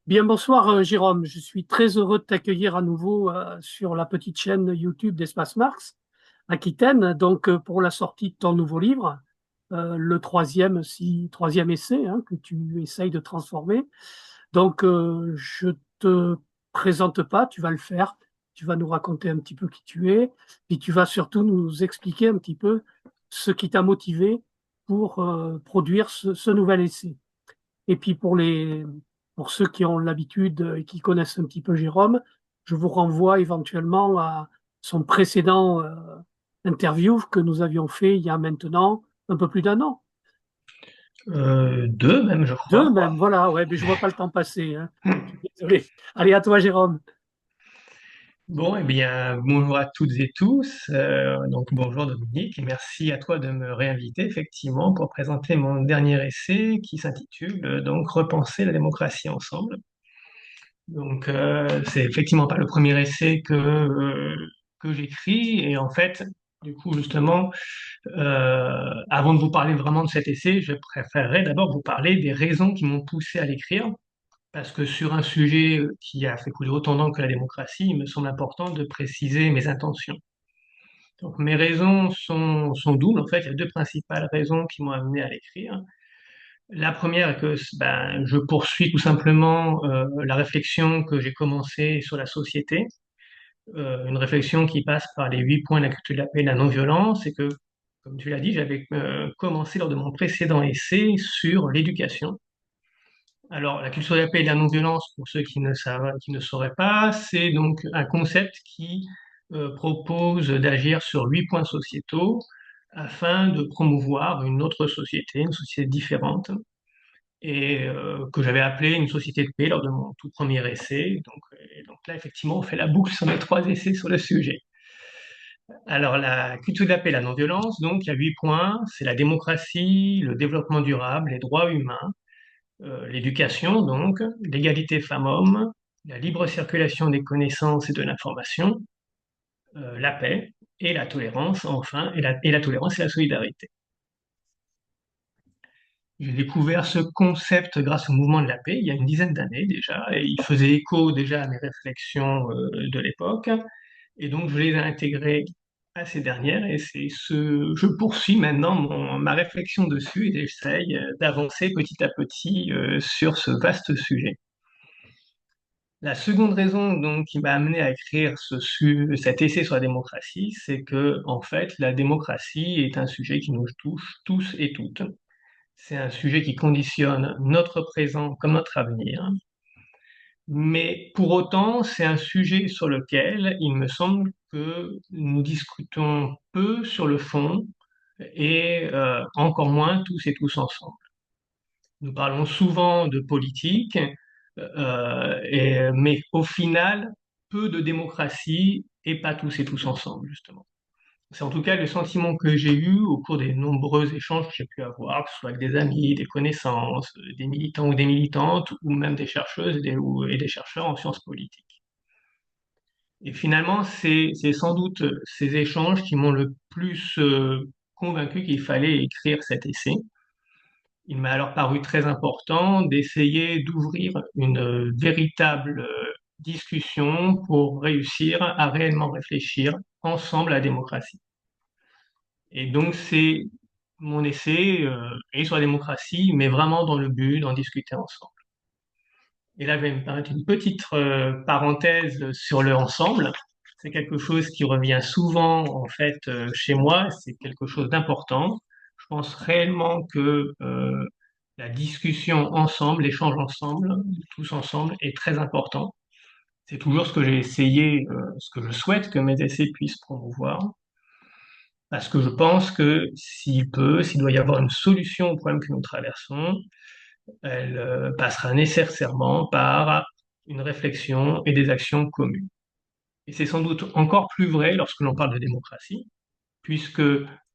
Bien, bonsoir Jérôme. Je suis très heureux de t'accueillir à nouveau sur la petite chaîne YouTube d'Espace Marx Aquitaine. Donc pour la sortie de ton nouveau livre, le troisième essai que tu essayes de transformer. Donc je te présente pas, tu vas le faire. Tu vas nous raconter un petit peu qui tu es, puis tu vas surtout nous expliquer un petit peu ce qui t'a motivé pour produire ce nouvel essai. Et puis pour ceux qui ont l'habitude et qui connaissent un petit peu Jérôme, je vous renvoie éventuellement à son précédent interview que nous avions fait il y a maintenant un peu plus d'un an. Deux même, je Deux crois. même, voilà, ouais, mais je vois pas le temps passer, hein. Je suis désolé. Allez, à toi, Jérôme. Bon, eh bien, bonjour à toutes et tous. Donc, bonjour Dominique, et merci à toi de me réinviter, effectivement, pour présenter mon dernier essai qui s'intitule donc Repenser la démocratie ensemble. Donc, c'est effectivement pas le premier essai que j'écris, et en fait, du coup, justement, avant de vous parler vraiment de cet essai, je préférerais d'abord vous parler des raisons qui m'ont poussé à l'écrire. Parce que sur un sujet qui a fait couler autant d'encre que la démocratie, il me semble important de préciser mes intentions. Donc mes raisons sont doubles. En fait, il y a deux principales raisons qui m'ont amené à l'écrire. La première est que ben, je poursuis tout simplement la réflexion que j'ai commencée sur la société, une réflexion qui passe par les 8 points de la culture de la paix et de la non-violence, et que, comme tu l'as dit, j'avais commencé lors de mon précédent essai sur l'éducation. Alors, la culture de la paix et de la non-violence, pour ceux qui ne savent, qui ne sauraient pas, c'est donc un concept qui propose d'agir sur 8 points sociétaux afin de promouvoir une autre société, une société différente, et que j'avais appelé une société de paix lors de mon tout premier essai. Donc là, effectivement, on fait la boucle sur mes 3 essais sur le sujet. Alors, la culture de la paix et la non-violence, donc, il y a 8 points, c'est la démocratie, le développement durable, les droits humains, l'éducation, donc, l'égalité femmes-hommes, la libre circulation des connaissances et de l'information, la paix et la tolérance, enfin, et la tolérance et la solidarité. J'ai découvert ce concept grâce au mouvement de la paix il y a une dizaine d'années déjà, et il faisait écho déjà à mes réflexions de l'époque, et donc je les ai intégrées à ces dernières, et je poursuis maintenant ma réflexion dessus, et j'essaye d'avancer petit à petit sur ce vaste sujet. La seconde raison donc qui m'a amené à écrire cet essai sur la démocratie, c'est que en fait la démocratie est un sujet qui nous touche tous et toutes. C'est un sujet qui conditionne notre présent comme notre avenir. Mais pour autant, c'est un sujet sur lequel il me semble que nous discutons peu sur le fond et encore moins tous et tous ensemble. Nous parlons souvent de politique, mais au final, peu de démocratie et pas tous et tous ensemble, justement. C'est en tout cas le sentiment que j'ai eu au cours des nombreux échanges que j'ai pu avoir, que ce soit avec des amis, des connaissances, des militants ou des militantes, ou même des chercheuses et des chercheurs en sciences politiques. Et finalement, c'est sans doute ces échanges qui m'ont le plus convaincu qu'il fallait écrire cet essai. Il m'a alors paru très important d'essayer d'ouvrir une véritable discussion pour réussir à réellement réfléchir ensemble à la démocratie. Et donc, c'est mon essai est sur la démocratie, mais vraiment dans le but d'en discuter ensemble. Et là, je vais me permettre une petite parenthèse sur le ensemble. C'est quelque chose qui revient souvent, en fait, chez moi. C'est quelque chose d'important. Je pense réellement que la discussion ensemble, l'échange ensemble, tous ensemble, est très important. C'est toujours ce que j'ai essayé, ce que je souhaite que mes essais puissent promouvoir. Parce que je pense que s'il doit y avoir une solution au problème que nous traversons, elle passera nécessairement par une réflexion et des actions communes. Et c'est sans doute encore plus vrai lorsque l'on parle de démocratie, puisque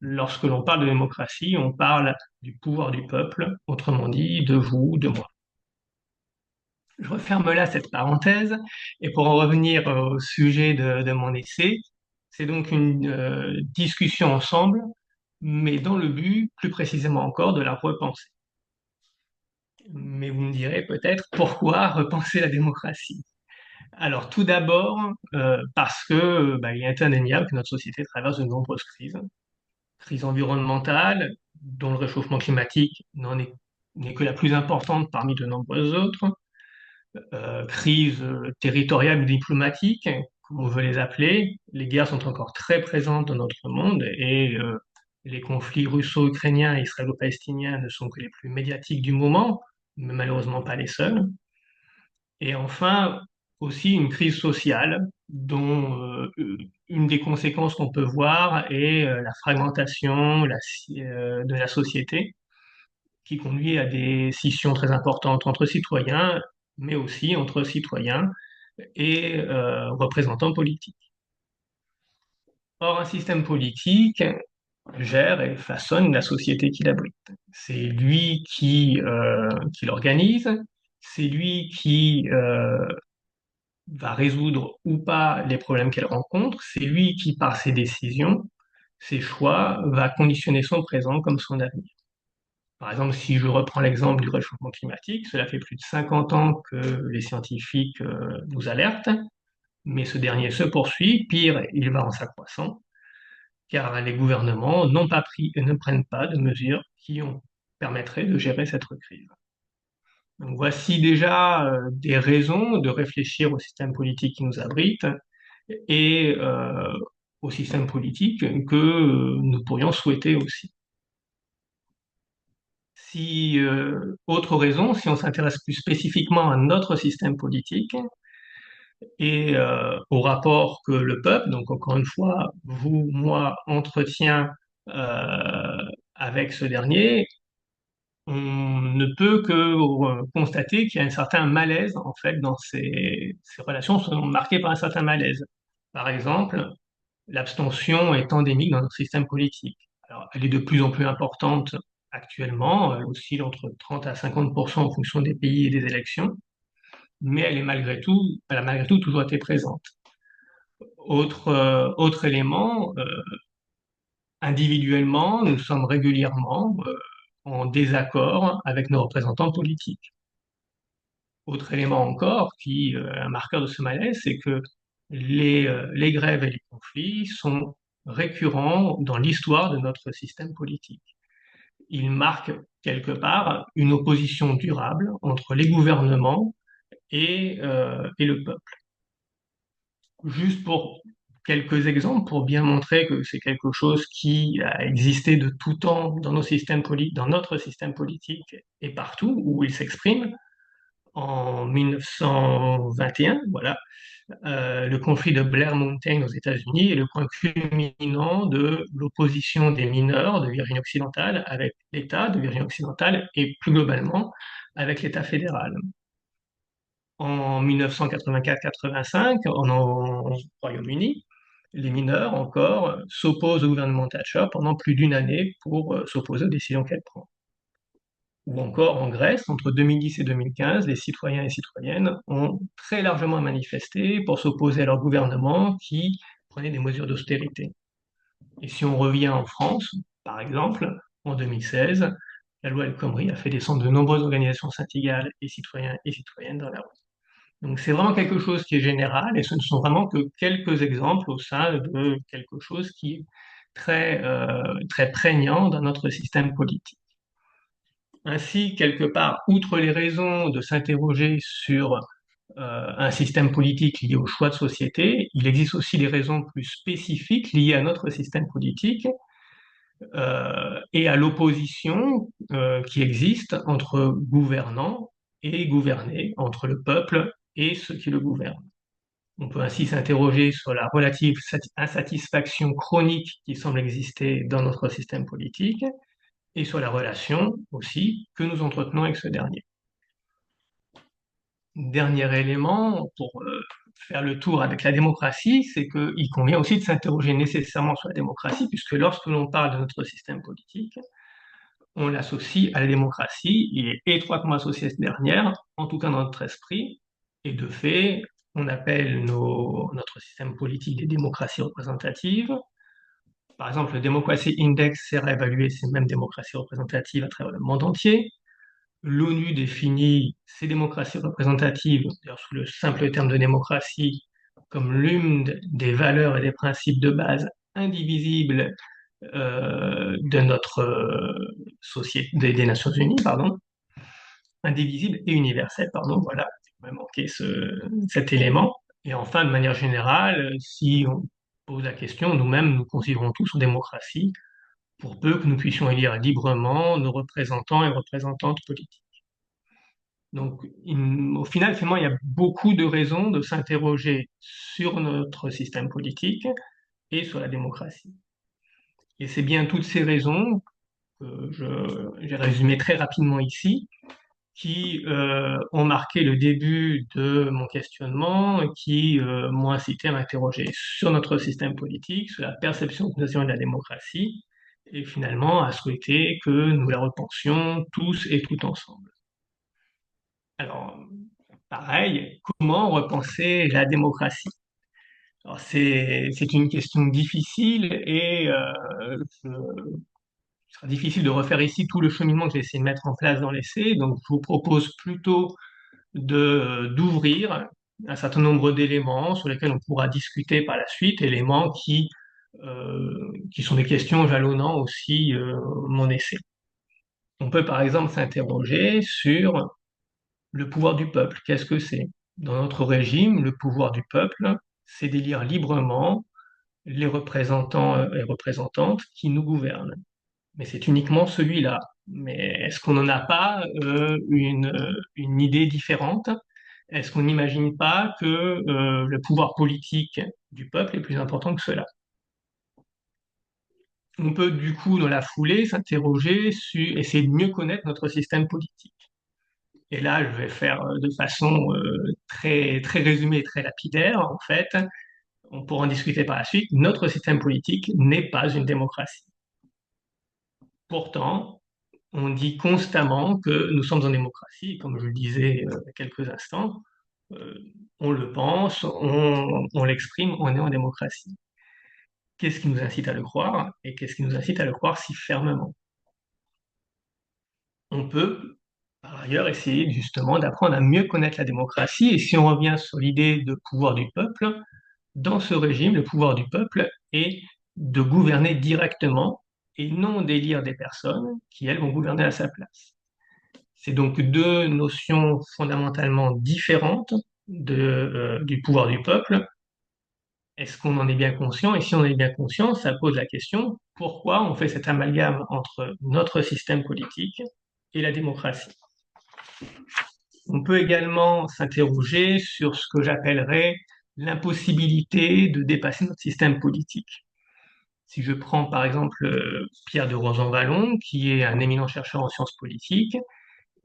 lorsque l'on parle de démocratie, on parle du pouvoir du peuple, autrement dit, de vous, de moi. Je referme là cette parenthèse, et pour en revenir au sujet de mon essai, c'est donc une discussion ensemble, mais dans le but, plus précisément encore, de la repenser. Mais vous me direz peut-être pourquoi repenser la démocratie? Alors tout d'abord, parce que il est indéniable que notre société traverse de nombreuses crises. Crise environnementale, dont le réchauffement climatique n'est que la plus importante parmi de nombreuses autres. Crise territoriale ou diplomatique, comme on veut les appeler. Les guerres sont encore très présentes dans notre monde et les conflits russo-ukrainiens et israélo-palestiniens ne sont que les plus médiatiques du moment, mais malheureusement pas les seuls. Et enfin, aussi une crise sociale dont une des conséquences qu'on peut voir est la fragmentation de la société qui conduit à des scissions très importantes entre citoyens, mais aussi entre citoyens et représentants politiques. Or, un système politique gère et façonne la société qu'il abrite. C'est lui qui l'organise, c'est lui qui va résoudre ou pas les problèmes qu'elle rencontre, c'est lui qui, par ses décisions, ses choix, va conditionner son présent comme son avenir. Par exemple, si je reprends l'exemple du réchauffement climatique, cela fait plus de 50 ans que les scientifiques nous alertent, mais ce dernier se poursuit, pire, il va en s'accroissant, car les gouvernements n'ont pas pris et ne prennent pas de mesures permettraient de gérer cette crise. Donc voici déjà des raisons de réfléchir au système politique qui nous abrite et au système politique que nous pourrions souhaiter aussi. Si, autre raison, si on s'intéresse plus spécifiquement à notre système politique et au rapport que le peuple, donc encore une fois, vous, moi, entretient avec ce dernier, on ne peut que constater qu'il y a un certain malaise, en fait, dans ces relations sont marquées par un certain malaise. Par exemple, l'abstention est endémique dans notre système politique. Alors, elle est de plus en plus importante actuellement, elle oscille entre 30 à 50% en fonction des pays et des élections, mais elle a malgré tout toujours été présente. Autre élément, individuellement, nous sommes régulièrement en désaccord avec nos représentants politiques. Autre élément encore qui est un marqueur de ce malaise, c'est que les grèves et les conflits sont récurrents dans l'histoire de notre système politique. Ils marquent quelque part une opposition durable entre les gouvernements et le peuple. Juste pour quelques exemples, pour bien montrer que c'est quelque chose qui a existé de tout temps dans dans notre système politique et partout où il s'exprime. En 1921, voilà, le conflit de Blair Mountain aux États-Unis est le point culminant de l'opposition des mineurs de Virginie occidentale avec l'État de Virginie occidentale et plus globalement avec l'État fédéral. En 1984-85, au Royaume-Uni, les mineurs encore s'opposent au gouvernement Thatcher pendant plus d'une année pour s'opposer aux décisions qu'elle prend. Ou encore en Grèce, entre 2010 et 2015, les citoyens et citoyennes ont très largement manifesté pour s'opposer à leur gouvernement qui prenait des mesures d'austérité. Et si on revient en France, par exemple, en 2016, la loi El Khomri a fait descendre de nombreuses organisations syndicales et citoyens et citoyennes dans la rue. Donc c'est vraiment quelque chose qui est général et ce ne sont vraiment que quelques exemples au sein de quelque chose qui est très prégnant dans notre système politique. Ainsi, quelque part, outre les raisons de s'interroger sur un système politique lié au choix de société, il existe aussi des raisons plus spécifiques liées à notre système politique et à l'opposition qui existe entre gouvernants et gouvernés, entre le peuple et ceux qui le gouvernent. On peut ainsi s'interroger sur la relative insatisfaction chronique qui semble exister dans notre système politique et sur la relation aussi que nous entretenons avec ce dernier. Dernier élément pour faire le tour avec la démocratie, c'est qu'il convient aussi de s'interroger nécessairement sur la démocratie, puisque lorsque l'on parle de notre système politique, on l'associe à la démocratie, il est étroitement associé à cette dernière, en tout cas dans notre esprit, et de fait, on appelle notre système politique des démocraties représentatives. Par exemple, le Democracy Index sert à évaluer ces mêmes démocraties représentatives à travers le monde entier. l'ONU définit ces démocraties représentatives, d'ailleurs sous le simple terme de démocratie, comme l'une des valeurs et des principes de base indivisibles de notre société, des Nations Unies, pardon, indivisible et universel, pardon, voilà, il m'a manqué cet élément. Et enfin, de manière générale, si on pose la question, nous-mêmes, nous considérons tous en démocratie, pour peu que nous puissions élire librement nos représentants et représentantes politiques. Donc, au final, finalement, il y a beaucoup de raisons de s'interroger sur notre système politique et sur la démocratie. Et c'est bien toutes ces raisons que j'ai résumées très rapidement ici, qui ont marqué le début de mon questionnement, et qui m'ont incité à m'interroger sur notre système politique, sur la perception que nous avons de la démocratie, et finalement à souhaiter que nous la repensions tous et tout ensemble. Alors, pareil, comment repenser la démocratie? Alors, c'est une question difficile et il sera difficile de refaire ici tout le cheminement que j'ai essayé de mettre en place dans l'essai, donc je vous propose plutôt d'ouvrir un certain nombre d'éléments sur lesquels on pourra discuter par la suite, éléments qui sont des questions jalonnant aussi mon essai. On peut par exemple s'interroger sur le pouvoir du peuple. Qu'est-ce que c'est? Dans notre régime, le pouvoir du peuple, c'est d'élire librement les représentants et représentantes qui nous gouvernent. Mais c'est uniquement celui-là. Mais est-ce qu'on n'en a pas une idée différente? Est-ce qu'on n'imagine pas que le pouvoir politique du peuple est plus important que cela? On peut du coup, dans la foulée, s'interroger sur, essayer de mieux connaître notre système politique. Et là, je vais faire de façon très, très résumée et très lapidaire. En fait, on pourra en discuter par la suite. Notre système politique n'est pas une démocratie. Pourtant, on dit constamment que nous sommes en démocratie, comme je le disais il y a quelques instants. Euh, on le pense, on l'exprime, on est en démocratie. Qu'est-ce qui nous incite à le croire et qu'est-ce qui nous incite à le croire si fermement? On peut, par ailleurs, essayer justement d'apprendre à mieux connaître la démocratie. Et si on revient sur l'idée de pouvoir du peuple, dans ce régime, le pouvoir du peuple est de gouverner directement et non d'élire des personnes qui, elles, vont gouverner à sa place. C'est donc deux notions fondamentalement différentes du pouvoir du peuple. Est-ce qu'on en est bien conscient? Et si on en est bien conscient, ça pose la question, pourquoi on fait cet amalgame entre notre système politique et la démocratie? On peut également s'interroger sur ce que j'appellerais l'impossibilité de dépasser notre système politique. Si je prends par exemple Pierre de Rosanvallon, qui est un éminent chercheur en sciences politiques,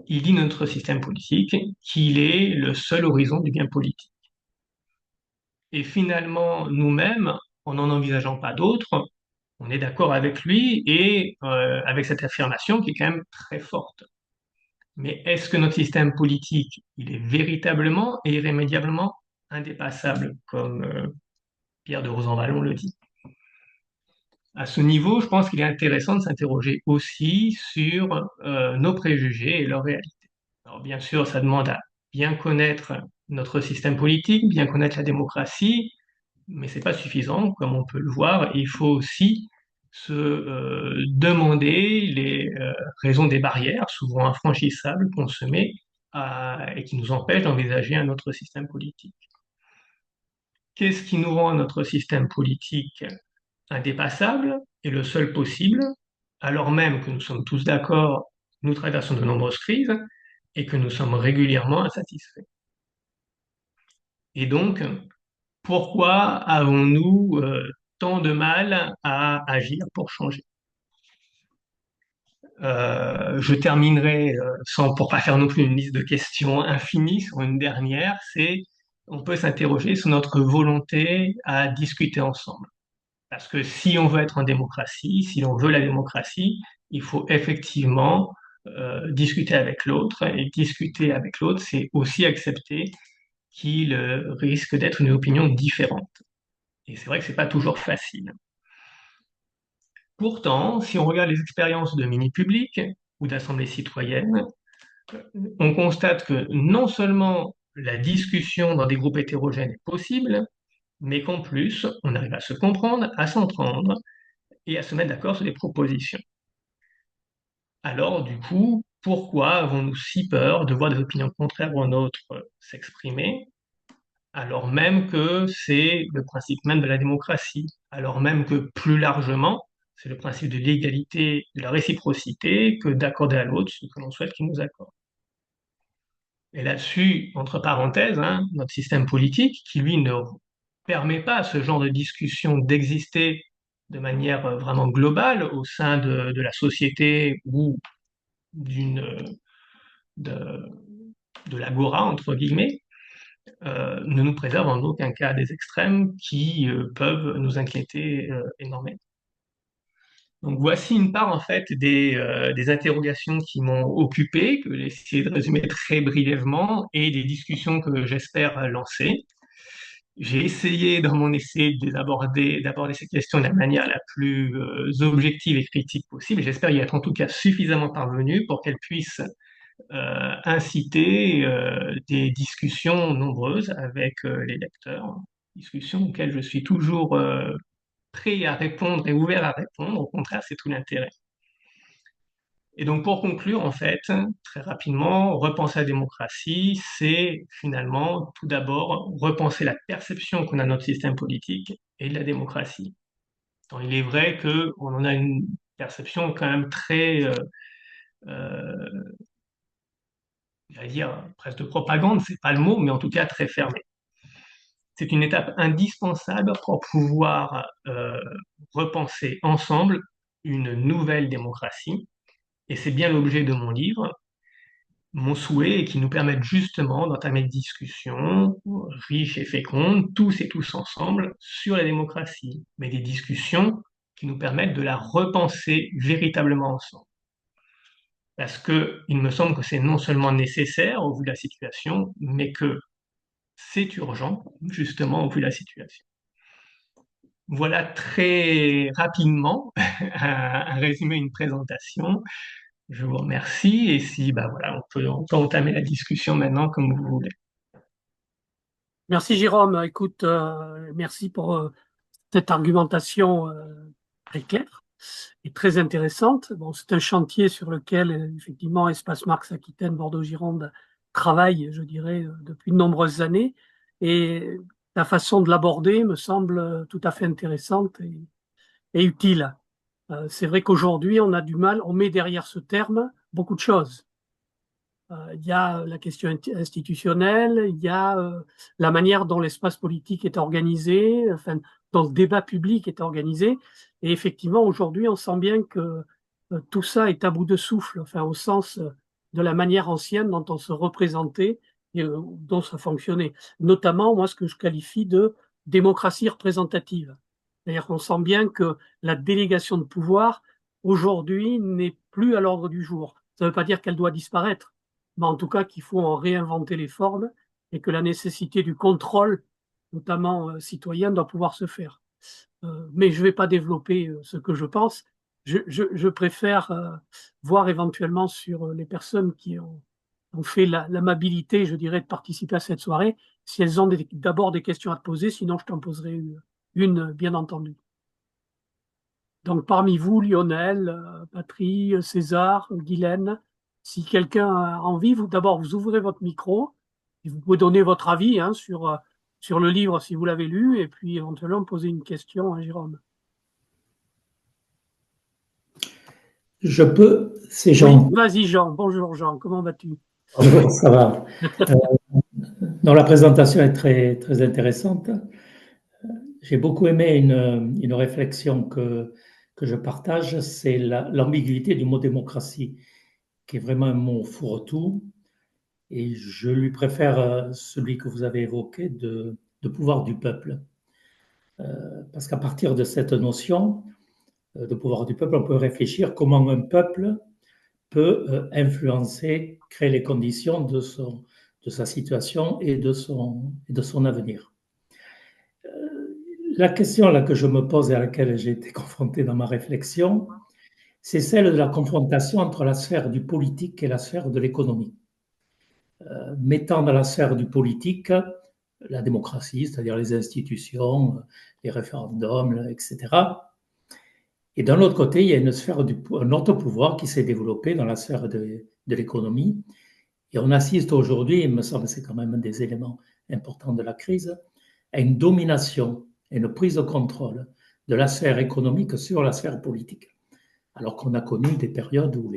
il dit notre système politique qu'il est le seul horizon du bien politique. Et finalement, nous-mêmes, en n'en envisageant pas d'autres, on est d'accord avec lui et avec cette affirmation qui est quand même très forte. Mais est-ce que notre système politique, il est véritablement et irrémédiablement indépassable, comme Pierre de Rosanvallon le dit? À ce niveau, je pense qu'il est intéressant de s'interroger aussi sur nos préjugés et leur réalité. Alors bien sûr, ça demande à bien connaître notre système politique, bien connaître la démocratie, mais c'est pas suffisant, comme on peut le voir. Il faut aussi se demander les raisons des barrières, souvent infranchissables, qu'on se met et qui nous empêchent d'envisager un autre système politique. Qu'est-ce qui nous rend notre système politique indépassable et le seul possible, alors même que nous sommes tous d'accord, nous traversons de nombreuses crises et que nous sommes régulièrement insatisfaits? Et donc, pourquoi avons-nous tant de mal à agir pour changer? Je terminerai pour pas faire non plus une liste de questions infinie sur une dernière, c'est on peut s'interroger sur notre volonté à discuter ensemble. Parce que si on veut être en démocratie, si l'on veut la démocratie, il faut effectivement discuter avec l'autre. Et discuter avec l'autre, c'est aussi accepter qu'il risque d'être une opinion différente. Et c'est vrai que c'est pas toujours facile. Pourtant, si on regarde les expériences de mini-public ou d'assemblées citoyennes, On constate que non seulement la discussion dans des groupes hétérogènes est possible, mais qu'en plus, on arrive à se comprendre, à s'entendre et à se mettre d'accord sur des propositions. Alors, du coup, pourquoi avons-nous si peur de voir des opinions contraires aux nôtres s'exprimer, alors même que c'est le principe même de la démocratie, alors même que plus largement, c'est le principe de l'égalité, de la réciprocité, que d'accorder à l'autre ce que l'on souhaite qu'il nous accorde. Et là-dessus, entre parenthèses, hein, notre système politique, qui lui ne permet pas à ce genre de discussion d'exister de manière vraiment globale au sein de la société ou d'une de, de l'agora, entre guillemets, ne nous préserve en aucun cas des extrêmes qui peuvent nous inquiéter énormément. Donc voici une part en fait des interrogations qui m'ont occupé, que j'ai essayé de résumer très brièvement, et des discussions que j'espère lancer. J'ai essayé dans mon essai d'aborder ces questions de la manière la plus objective et critique possible. J'espère y être en tout cas suffisamment parvenu pour qu'elles puissent inciter des discussions nombreuses avec les lecteurs, discussions auxquelles je suis toujours prêt à répondre et ouvert à répondre. Au contraire, c'est tout l'intérêt. Et donc, pour conclure, en fait, très rapidement, repenser la démocratie, c'est finalement tout d'abord repenser la perception qu'on a de notre système politique et de la démocratie. Donc, il est vrai qu'on en a une perception quand même très, euh, j'allais dire, presque de propagande, c'est pas le mot, mais en tout cas très fermée. C'est une étape indispensable pour pouvoir repenser ensemble une nouvelle démocratie. Et c'est bien l'objet de mon livre. Mon souhait est qu'il nous permette justement d'entamer des discussions riches et fécondes, tous et tous ensemble, sur la démocratie, mais des discussions qui nous permettent de la repenser véritablement ensemble. Parce que il me semble que c'est non seulement nécessaire au vu de la situation, mais que c'est urgent, justement, au vu de la situation. Voilà très rapidement un résumé, une présentation. Je vous remercie et si, bah voilà, on peut entamer la discussion maintenant comme vous voulez. Merci Jérôme. Écoute, merci pour cette argumentation très claire et très intéressante. Bon, c'est un chantier sur lequel, effectivement, Espace Marx Aquitaine Bordeaux-Gironde travaille, je dirais, depuis de nombreuses années. Et la façon de l'aborder me semble tout à fait intéressante et utile. C'est vrai qu'aujourd'hui, on a du mal, on met derrière ce terme beaucoup de choses. Il y a la question institutionnelle, il y a la manière dont l'espace politique est organisé, enfin, dont le débat public est organisé. Et effectivement, aujourd'hui, on sent bien que tout ça est à bout de souffle, enfin, au sens de la manière ancienne dont on se représentait et dont ça fonctionnait. Notamment, moi, ce que je qualifie de démocratie représentative. C'est-à-dire qu'on sent bien que la délégation de pouvoir, aujourd'hui, n'est plus à l'ordre du jour. Ça ne veut pas dire qu'elle doit disparaître, mais en tout cas qu'il faut en réinventer les formes et que la nécessité du contrôle, notamment citoyen, doit pouvoir se faire. Mais je ne vais pas développer ce que je pense. Je préfère voir éventuellement sur les personnes qui ont fait l'amabilité, je dirais, de participer à cette soirée, si elles ont d'abord des questions à te poser, sinon je t'en poserai une, bien entendu. Donc parmi vous, Lionel, Patry, César, Guylaine, si quelqu'un a envie, d'abord vous ouvrez votre micro et vous pouvez donner votre avis hein, sur le livre si vous l'avez lu et puis éventuellement poser une question à Jérôme. Je peux, c'est Oui, Jean. vas-y Jean. Bonjour Jean, comment vas-tu? Bonjour, ça va. Donc la présentation est très, très intéressante. J'ai beaucoup aimé une réflexion que je partage, c'est l'ambiguïté du mot démocratie, qui est vraiment un mot fourre-tout. Et je lui préfère celui que vous avez évoqué de pouvoir du peuple. Parce qu'à partir de cette notion de pouvoir du peuple, on peut réfléchir comment un peuple peut influencer, créer les conditions de sa situation et de son avenir. La question là, que je me pose et à laquelle j'ai été confronté dans ma réflexion, c'est celle de la confrontation entre la sphère du politique et la sphère de l'économie. mettant dans la sphère du politique la démocratie, c'est-à-dire les institutions, les référendums, etc. Et d'un autre côté, il y a une sphère un autre pouvoir qui s'est développé dans la sphère de l'économie. Et on assiste aujourd'hui, il me semble que c'est quand même un des éléments importants de la crise, à une domination, à une prise de contrôle de la sphère économique sur la sphère politique. Alors qu'on a connu des périodes où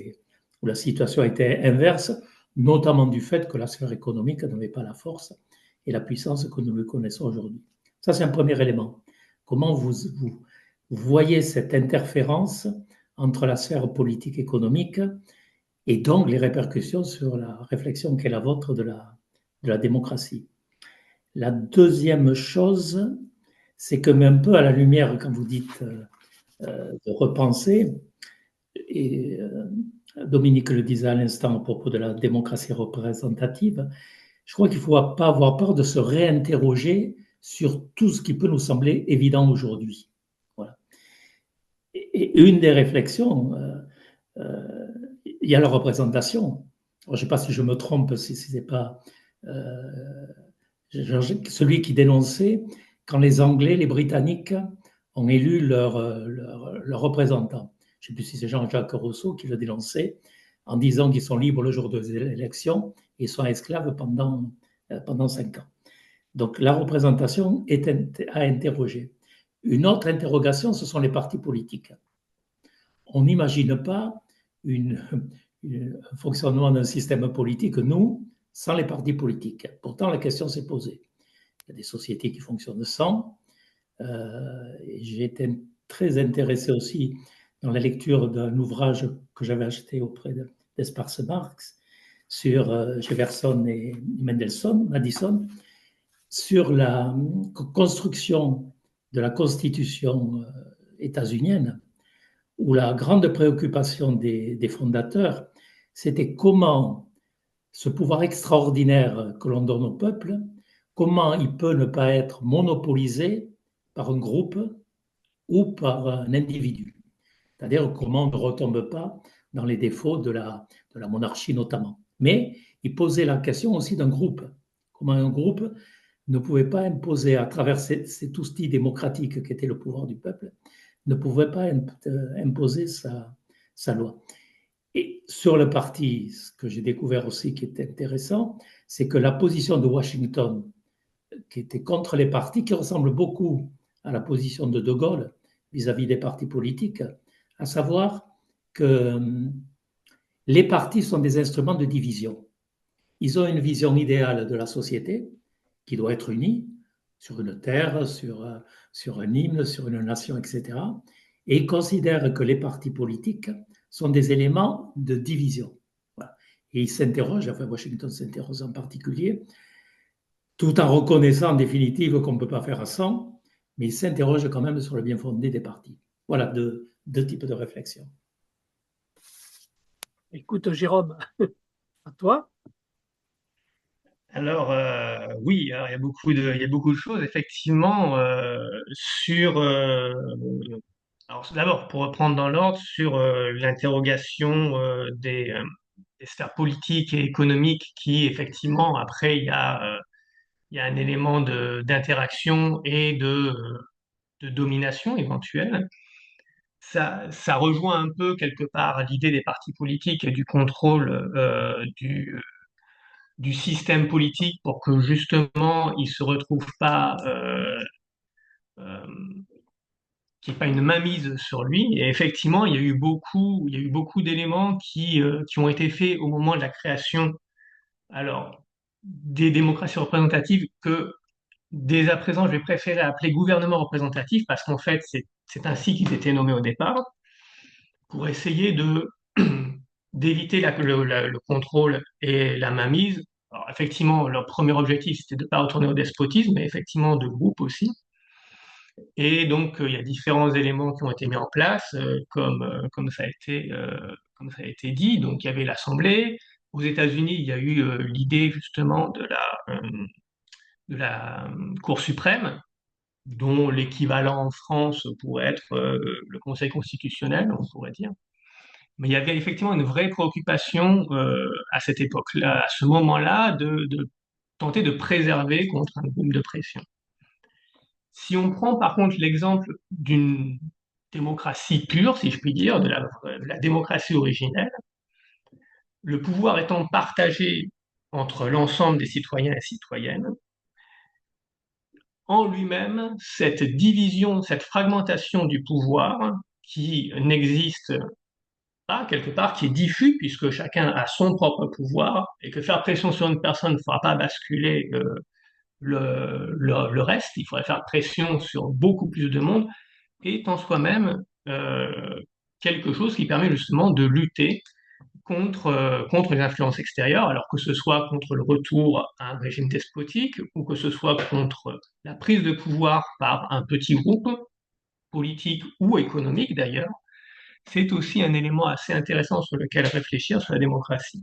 la situation était inverse, notamment du fait que la sphère économique n'avait pas la force et la puissance que nous le connaissons aujourd'hui. Ça, c'est un premier élément. Comment vous voyez cette interférence entre la sphère politique économique et donc les répercussions sur la réflexion qu'est la vôtre de la démocratie. La deuxième chose, c'est que, mais un peu à la lumière, quand vous dites de repenser, et Dominique le disait à l'instant à propos de la démocratie représentative, je crois qu'il ne faut pas avoir peur de se réinterroger sur tout ce qui peut nous sembler évident aujourd'hui. Voilà. Et une des réflexions, il y a la représentation. Alors, je ne sais pas si je me trompe, si ce n'est pas celui qui dénonçait quand les Anglais, les Britanniques ont élu leur représentant. Je ne sais plus si c'est Jean-Jacques Rousseau qui le dénonçait en disant qu'ils sont libres le jour des élections et sont esclaves pendant 5 ans. Donc la représentation est à interroger. Une autre interrogation, ce sont les partis politiques. On n'imagine pas un fonctionnement d'un système politique, nous, sans les partis politiques. Pourtant, la question s'est posée. Il y a des sociétés qui fonctionnent sans. J'ai été très intéressé aussi dans la lecture d'un ouvrage que j'avais acheté auprès d'Esparce Marx sur Jefferson et Madison, sur la construction de la constitution états-unienne, où la grande préoccupation des fondateurs, c'était comment ce pouvoir extraordinaire que l'on donne au peuple, comment il peut ne pas être monopolisé par un groupe ou par un individu. C'est-à-dire comment on ne retombe pas dans les défauts de la monarchie notamment. Mais il posait la question aussi d'un groupe. Comment un groupe ne pouvait pas imposer, à travers cet outil démocratique qui était le pouvoir du peuple, ne pouvait pas imposer sa loi. Et sur le parti, ce que j'ai découvert aussi qui est intéressant, c'est que la position de Washington, qui était contre les partis, qui ressemble beaucoup à la position de De Gaulle vis-à-vis des partis politiques, à savoir que les partis sont des instruments de division. Ils ont une vision idéale de la société qui doit être unie sur une terre, sur un hymne, sur une nation, etc. Et ils considèrent que les partis politiques sont des éléments de division. Voilà. Et ils s'interrogent, enfin Washington s'interroge en particulier, tout en reconnaissant en définitive qu'on ne peut pas faire à 100, mais ils s'interrogent quand même sur le bien fondé des partis. Voilà deux types de réflexions. Écoute, Jérôme, à toi. Alors, oui, alors, il y a beaucoup de choses, effectivement, sur... alors, d'abord, pour reprendre dans l'ordre, sur l'interrogation des sphères politiques et économiques qui, effectivement, après, il y a un élément d'interaction et de domination éventuelle. Ça rejoint un peu, quelque part, l'idée des partis politiques et du contrôle du système politique pour que justement il se retrouve pas euh, qu'il n'y ait pas une mainmise sur lui. Et effectivement, il y a eu beaucoup d'éléments qui ont été faits au moment de la création, alors des démocraties représentatives que dès à présent je vais préférer appeler gouvernement représentatif parce qu'en fait c'est ainsi qu'ils étaient nommés au départ pour essayer de d'éviter le contrôle et la mainmise. Alors, effectivement, leur premier objectif, c'était de ne pas retourner au despotisme, mais effectivement de groupe aussi. Et donc, il y a différents éléments qui ont été mis en place, comme ça a été dit. Donc, il y avait l'Assemblée. Aux États-Unis, il y a eu l'idée justement de la Cour suprême, dont l'équivalent en France pourrait être le Conseil constitutionnel, on pourrait dire. Mais il y avait effectivement une vraie préoccupation à cette époque-là, à ce moment-là, de tenter de préserver contre un groupe de pression. Si on prend par contre l'exemple d'une démocratie pure, si je puis dire, de la démocratie originelle, le pouvoir étant partagé entre l'ensemble des citoyens et citoyennes, en lui-même, cette division, cette fragmentation du pouvoir qui n'existe pas quelque part, qui est diffus puisque chacun a son propre pouvoir et que faire pression sur une personne ne fera pas basculer le reste, il faudrait faire pression sur beaucoup plus de monde, est en soi-même quelque chose qui permet justement de lutter contre les influences extérieures, alors que ce soit contre le retour à un régime despotique ou que ce soit contre la prise de pouvoir par un petit groupe politique ou économique d'ailleurs, c'est aussi un élément assez intéressant sur lequel réfléchir sur la démocratie.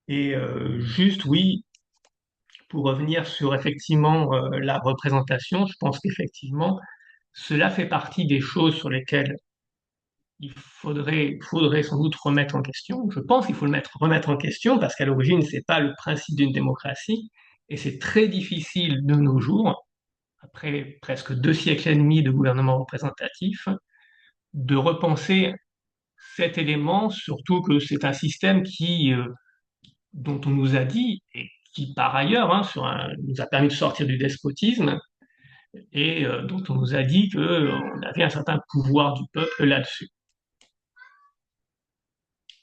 Et juste, oui, pour revenir sur effectivement la représentation, je pense qu'effectivement, cela fait partie des choses sur lesquelles faudrait sans doute remettre en question. Je pense qu'il faut remettre en question parce qu'à l'origine, c'est pas le principe d'une démocratie et c'est très difficile de nos jours, après presque 2 siècles et demi de gouvernement représentatif, de repenser cet élément, surtout que c'est un système dont on nous a dit, et qui par ailleurs nous a permis de sortir du despotisme, et dont on nous a dit qu'on avait un certain pouvoir du peuple là-dessus.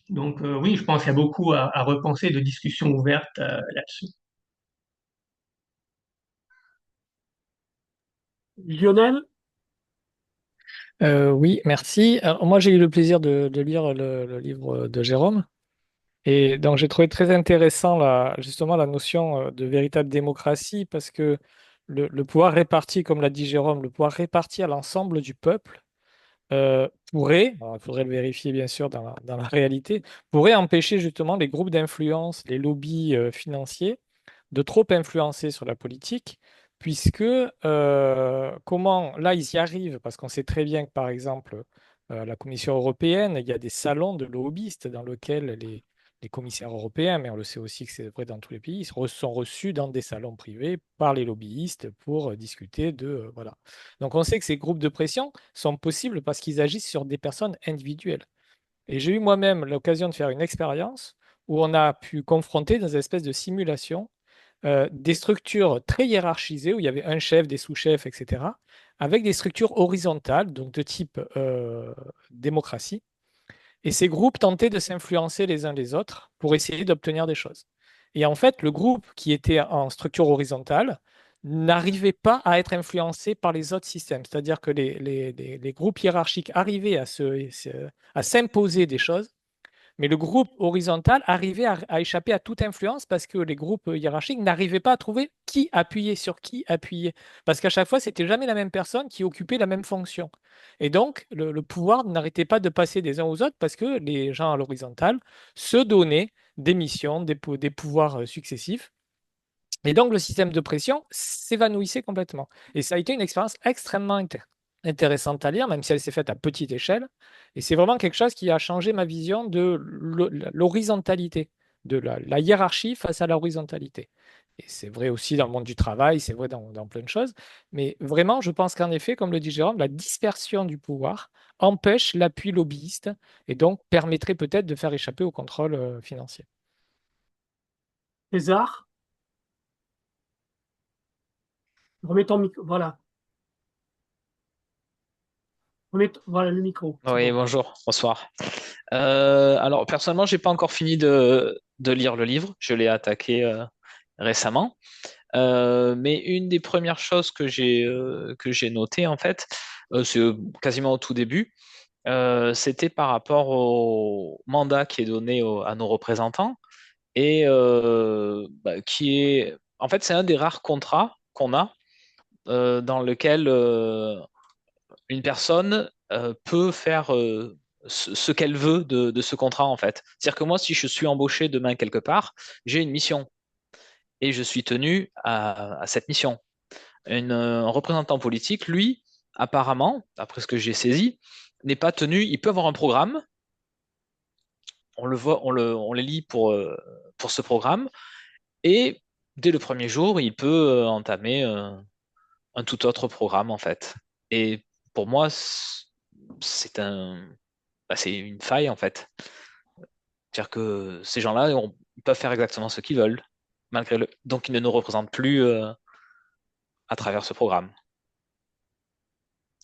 Donc oui, je pense qu'il y a beaucoup à repenser de discussions ouvertes là-dessus. Lionel, Oui, merci. Alors, moi, j'ai eu le plaisir de lire le livre de Jérôme. Et donc, j'ai trouvé très intéressant justement la notion de véritable démocratie parce que le pouvoir réparti, comme l'a dit Jérôme, le pouvoir réparti à l'ensemble du peuple pourrait, alors, il faudrait le vérifier bien sûr dans la réalité, pourrait empêcher justement les groupes d'influence, les lobbies financiers de trop influencer sur la politique, puisque comment, là, ils y arrivent, parce qu'on sait très bien que, par exemple, la Commission européenne, il y a des salons de lobbyistes dans lesquels les commissaires européens, mais on le sait aussi que c'est vrai dans tous les pays, sont reçus dans des salons privés par les lobbyistes pour discuter de... voilà. Donc on sait que ces groupes de pression sont possibles parce qu'ils agissent sur des personnes individuelles. Et j'ai eu moi-même l'occasion de faire une expérience où on a pu confronter dans une espèce de simulation des structures très hiérarchisées où il y avait un chef, des sous-chefs, etc., avec des structures horizontales, donc de type démocratie. Et ces groupes tentaient de s'influencer les uns les autres pour essayer d'obtenir des choses. Et en fait, le groupe qui était en structure horizontale n'arrivait pas à être influencé par les autres systèmes. C'est-à-dire que les groupes hiérarchiques arrivaient à s'imposer des choses, mais le groupe horizontal arrivait à échapper à toute influence parce que les groupes hiérarchiques n'arrivaient pas à trouver qui appuyer sur qui appuyer. Parce qu'à chaque fois, c'était jamais la même personne qui occupait la même fonction. Et donc, le pouvoir n'arrêtait pas de passer des uns aux autres parce que les gens à l'horizontale se donnaient des missions, des pouvoirs successifs. Et donc, le système de pression s'évanouissait complètement. Et ça a été une expérience extrêmement intéressante à lire, même si elle s'est faite à petite échelle. Et c'est vraiment quelque chose qui a changé ma vision de l'horizontalité, de la hiérarchie face à l'horizontalité. Et c'est vrai aussi dans le monde du travail, c'est vrai dans plein de choses. Mais vraiment, je pense qu'en effet, comme le dit Jérôme, la dispersion du pouvoir empêche l'appui lobbyiste et donc permettrait peut-être de faire échapper au contrôle financier. César, remets ton micro. Voilà. Voilà le micro. C'est Oui, bon. bonjour, bonsoir. Alors, personnellement, j'ai pas encore fini de lire le livre. Je l'ai attaqué récemment. Mais une des premières choses que j'ai notées, en fait, c'est quasiment au tout début, c'était par rapport au mandat qui est donné à nos représentants et qui est, en fait, c'est un des rares contrats qu'on a dans lequel une personne peut faire ce qu'elle veut de ce contrat, en fait. C'est-à-dire que moi, si je suis embauché demain quelque part, j'ai une mission et je suis tenu à cette mission. Un représentant politique, lui, apparemment, d'après ce que j'ai saisi, n'est pas tenu, il peut avoir un programme, on le voit, on les lit pour ce programme, et dès le premier jour, il peut entamer un tout autre programme en fait. Et pour moi, c'est c'est une faille en fait. C'est-à-dire que ces gens-là, ils peuvent faire exactement ce qu'ils veulent, donc ils ne nous représentent plus à travers ce programme.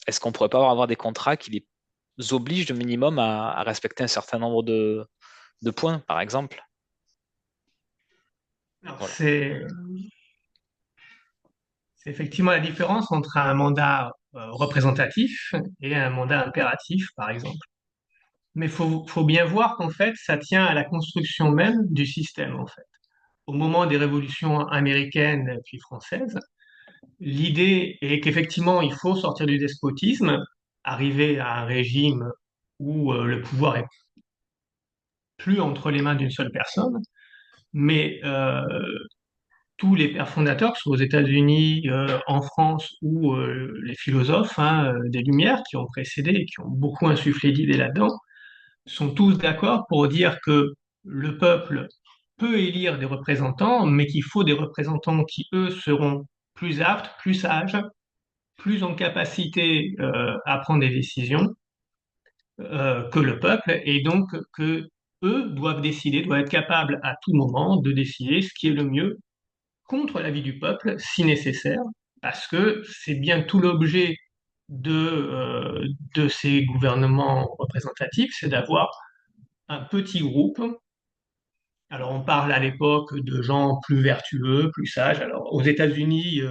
Est-ce qu'on pourrait pas avoir des contrats qui les obligent de minimum à respecter un certain nombre de points, par exemple? Alors, Voilà. c'est effectivement la différence entre un mandat représentatif et un mandat impératif, par exemple. Mais faut bien voir qu'en fait, ça tient à la construction même du système, en fait. Au moment des révolutions américaines puis françaises, l'idée est qu'effectivement, il faut sortir du despotisme, arriver à un régime où le pouvoir est plus entre les mains d'une seule personne, mais tous les pères fondateurs, que ce soit aux États-Unis, en France ou les philosophes des Lumières qui ont précédé et qui ont beaucoup insufflé d'idées là-dedans, sont tous d'accord pour dire que le peuple peut élire des représentants, mais qu'il faut des représentants qui, eux, seront plus aptes, plus sages, plus en capacité à prendre des décisions que le peuple, et donc que eux doivent décider, doivent être capables à tout moment de décider ce qui est le mieux contre l'avis du peuple, si nécessaire, parce que c'est bien tout l'objet de ces gouvernements représentatifs, c'est d'avoir un petit groupe. Alors, on parle à l'époque de gens plus vertueux, plus sages. Alors, aux États-Unis,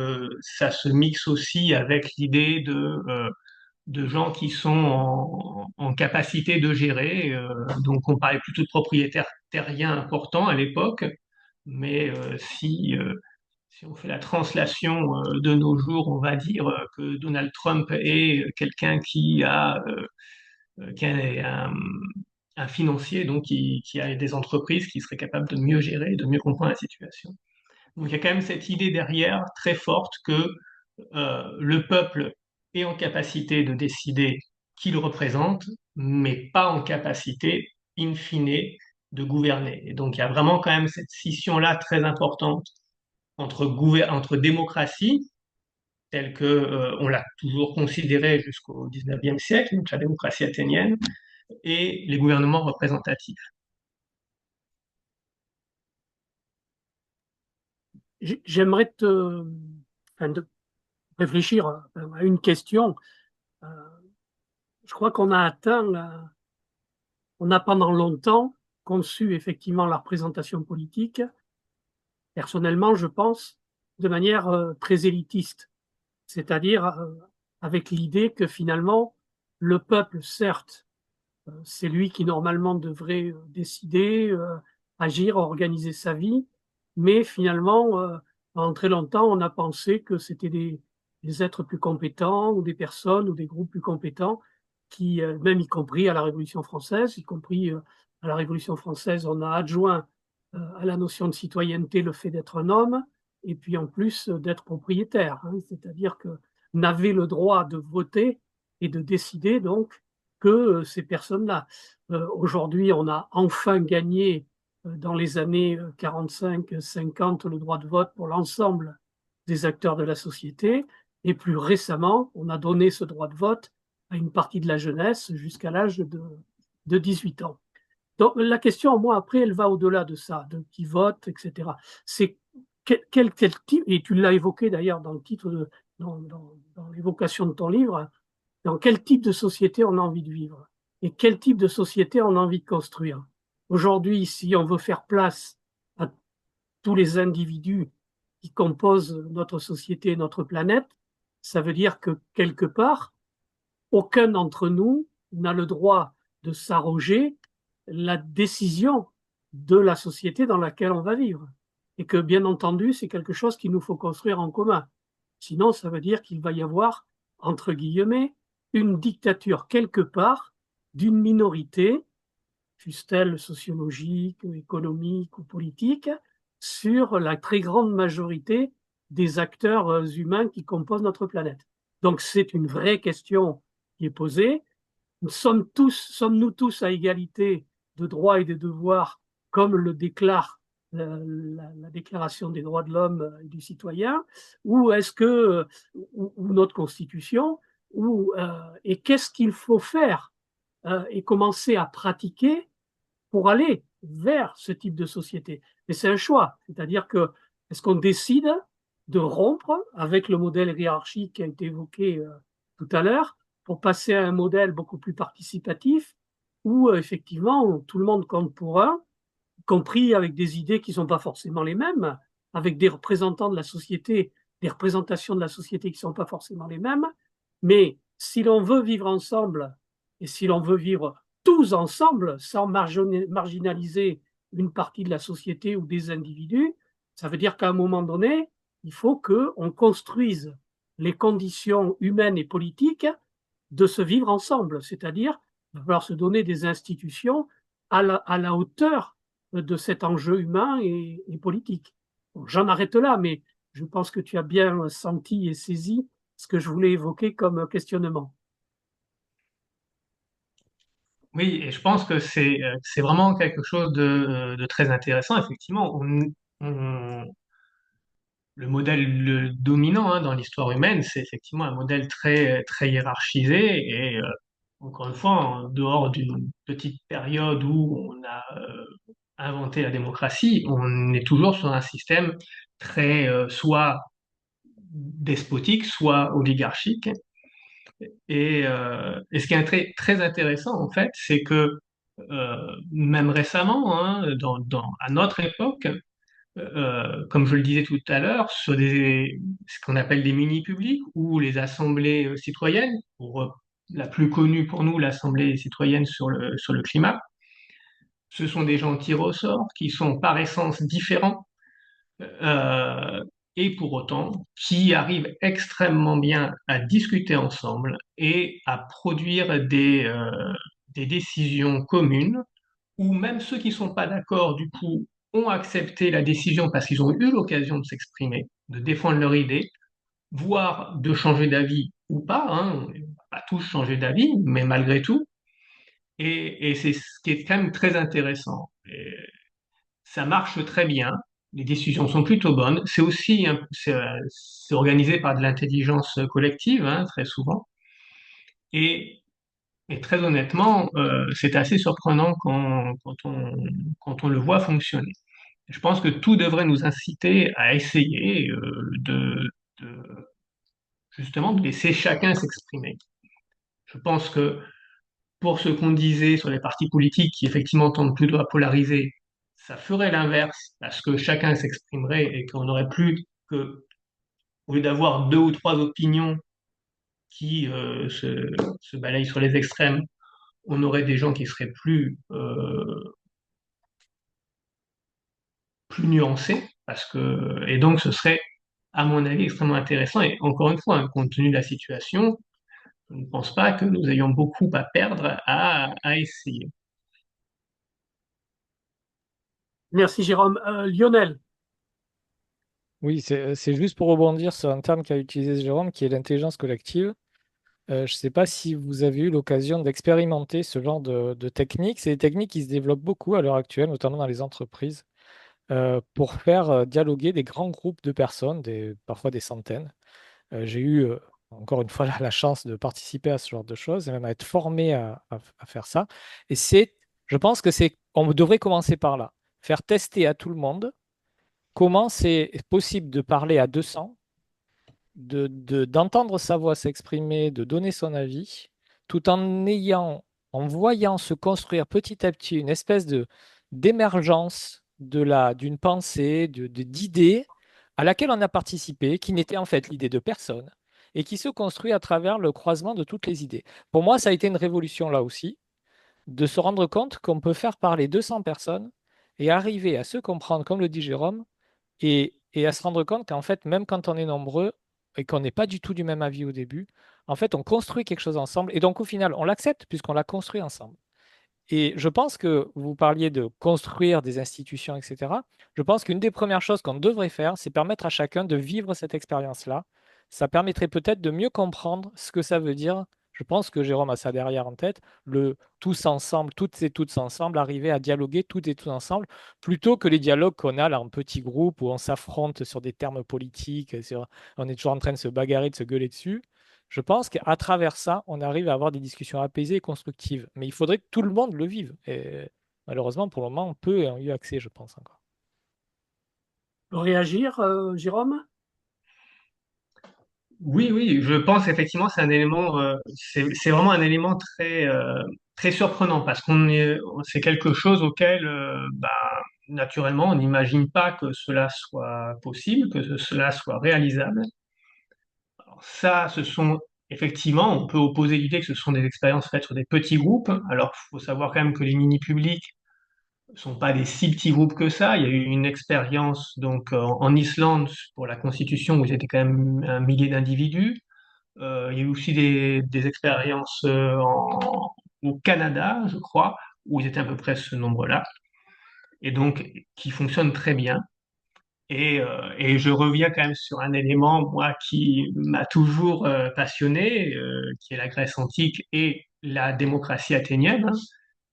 ça se mixe aussi avec l'idée de gens qui sont en capacité de gérer. Donc, on parlait plutôt de propriétaires terriens importants à l'époque. Mais si on fait la translation de nos jours, on va dire que Donald Trump est quelqu'un qui est un financier, donc qui a des entreprises qui seraient capables de mieux gérer, de mieux comprendre la situation. Donc il y a quand même cette idée derrière très forte que le peuple est en capacité de décider qui le représente, mais pas en capacité, in fine, de gouverner. Et donc il y a vraiment quand même cette scission-là très importante entre démocratie, telle que on l'a toujours considérée jusqu'au 19e siècle, donc la démocratie athénienne, et les gouvernements représentatifs. J'aimerais de réfléchir à une question. Euh, je crois qu'on a atteint, on a pendant longtemps conçu effectivement la représentation politique, personnellement, je pense, de manière très élitiste, c'est-à-dire avec l'idée que finalement, le peuple, certes, c'est lui qui normalement devrait décider, agir, organiser sa vie, mais finalement, pendant très longtemps, on a pensé que c'était des êtres plus compétents ou des personnes ou des groupes plus compétents qui, même y compris à la Révolution française, y compris à la Révolution française, on a adjoint à la notion de citoyenneté le fait d'être un homme et puis en plus d'être propriétaire, hein, c'est-à-dire que n'avait le droit de voter et de décider donc que ces personnes-là. Aujourd'hui, on a enfin gagné dans les années 45-50 le droit de vote pour l'ensemble des acteurs de la société. Et plus récemment, on a donné ce droit de vote à une partie de la jeunesse jusqu'à l'âge de 18 ans. Donc la question, moi, après, elle va au-delà de ça, de qui vote, etc. C'est quel type, et tu l'as évoqué d'ailleurs dans le titre, dans l'évocation de ton livre, dans quel type de société on a envie de vivre et quel type de société on a envie de construire. Aujourd'hui, si on veut faire place à tous les individus qui composent notre société, notre planète, ça veut dire que quelque part, aucun d'entre nous n'a le droit de s'arroger la décision de la société dans laquelle on va vivre. Et que, bien entendu, c'est quelque chose qu'il nous faut construire en commun. Sinon, ça veut dire qu'il va y avoir, entre guillemets, une dictature quelque part d'une minorité, fût-elle sociologique, économique ou politique, sur la très grande majorité des acteurs humains qui composent notre planète. Donc c'est une vraie question qui est posée. Sommes-nous tous à égalité de droits et de devoirs comme le déclare la Déclaration des droits de l'homme et du citoyen, ou est-ce que, ou notre Constitution, et qu'est-ce qu'il faut faire et commencer à pratiquer pour aller vers ce type de société. Mais c'est un choix, c'est-à-dire que est-ce qu'on décide de rompre avec le modèle hiérarchique qui a été évoqué tout à l'heure pour passer à un modèle beaucoup plus participatif où effectivement tout le monde compte pour un, y compris avec des idées qui ne sont pas forcément les mêmes, avec des représentants de la société, des représentations de la société qui ne sont pas forcément les mêmes. Mais si l'on veut vivre ensemble et si l'on veut vivre tous ensemble sans marginaliser une partie de la société ou des individus, ça veut dire qu'à un moment donné, il faut qu'on construise les conditions humaines et politiques de se vivre ensemble, c'est-à-dire il va falloir se donner des institutions à la hauteur de cet enjeu humain et politique. Bon, j'en arrête là, mais je pense que tu as bien senti et saisi ce que je voulais évoquer comme questionnement. Oui, et je pense que c'est vraiment quelque chose de très intéressant. Effectivement, le modèle dominant, hein, dans l'histoire humaine, c'est effectivement un modèle très hiérarchisé. Et encore une fois, en dehors d'une petite période où on a inventé la démocratie, on est toujours sur un système très soit despotique, soit oligarchique. Et ce qui est très intéressant, en fait, c'est que même récemment, hein, à notre époque, comme je le disais tout à l'heure, sur ce qu'on appelle des mini-publics ou les assemblées citoyennes, la plus connue pour nous, l'Assemblée citoyenne sur le climat, ce sont des gens qui ressortent, qui sont par essence différents, euh, et pour autant qui arrivent extrêmement bien à discuter ensemble et à produire des décisions communes, où même ceux qui ne sont pas d'accord, du coup, ont accepté la décision parce qu'ils ont eu l'occasion de s'exprimer, de défendre leur idée, voire de changer d'avis ou pas, hein. On ne va pas tous changer d'avis, mais malgré tout. Et c'est ce qui est quand même très intéressant. Et ça marche très bien, les décisions sont plutôt bonnes. C'est aussi c'est organisé par de l'intelligence collective, hein, très souvent. Et, et très honnêtement, c'est assez surprenant quand on le voit fonctionner. Je pense que tout devrait nous inciter à essayer de- justement de laisser chacun s'exprimer. Je pense que pour ce qu'on disait sur les partis politiques qui effectivement tendent plutôt à polariser, ça ferait l'inverse parce que chacun s'exprimerait et qu'on n'aurait plus que, au lieu d'avoir deux ou trois opinions qui se balayent sur les extrêmes, on aurait des gens qui seraient plus nuancés et donc ce serait, à mon avis, extrêmement intéressant. Et encore une fois, hein, compte tenu de la situation, je ne pense pas que nous ayons beaucoup à perdre à essayer. Merci Jérôme. Lionel, Oui, c'est juste pour rebondir sur un terme qu'a utilisé Jérôme, qui est l'intelligence collective. Je ne sais pas si vous avez eu l'occasion d'expérimenter ce genre de techniques. C'est des techniques qui se développent beaucoup à l'heure actuelle, notamment dans les entreprises, pour faire dialoguer des grands groupes de personnes, parfois des centaines. J'ai eu, encore une fois, la chance de participer à ce genre de choses et même à être formé à faire ça. Et je pense que on devrait commencer par là. Faire tester à tout le monde comment c'est possible de parler à 200, d'entendre sa voix s'exprimer, de donner son avis, tout en voyant se construire petit à petit une espèce d'émergence d'une pensée, d'idées à laquelle on a participé, qui n'était en fait l'idée de personne, et qui se construit à travers le croisement de toutes les idées. Pour moi, ça a été une révolution là aussi, de se rendre compte qu'on peut faire parler 200 personnes et arriver à se comprendre, comme le dit Jérôme, et à se rendre compte qu'en fait, même quand on est nombreux et qu'on n'est pas du tout du même avis au début, en fait, on construit quelque chose ensemble. Et donc, au final, on l'accepte puisqu'on l'a construit ensemble. Et je pense que vous parliez de construire des institutions, etc. Je pense qu'une des premières choses qu'on devrait faire, c'est permettre à chacun de vivre cette expérience-là. Ça permettrait peut-être de mieux comprendre ce que ça veut dire Je pense que Jérôme a ça derrière en tête, le tous ensemble, toutes et tous ensemble, arriver à dialoguer toutes et tous ensemble, plutôt que les dialogues qu'on a là en petits groupes où on s'affronte sur des termes politiques, on est toujours en train de se bagarrer, de se gueuler dessus. Je pense qu'à travers ça, on arrive à avoir des discussions apaisées et constructives. Mais il faudrait que tout le monde le vive. Et malheureusement, pour le moment, peu ont eu accès, je pense encore. Réagir, Jérôme? Oui, oui, je pense effectivement c'est un élément, c'est vraiment un élément très surprenant parce c'est quelque chose auquel, naturellement, on n'imagine pas que cela soit possible, que cela soit réalisable. Alors ça, effectivement, on peut opposer l'idée que ce sont des expériences faites sur des petits groupes. Alors, il faut savoir quand même que les mini-publics ne sont pas des si petits groupes que ça. Il y a eu une expérience donc en Islande pour la Constitution où ils étaient quand même un millier d'individus. Il y a eu aussi des expériences au Canada, je crois, où ils étaient à peu près ce nombre-là, et donc qui fonctionnent très bien. Et je reviens quand même sur un élément, moi, qui m'a toujours passionné, qui est la Grèce antique et la démocratie athénienne, hein.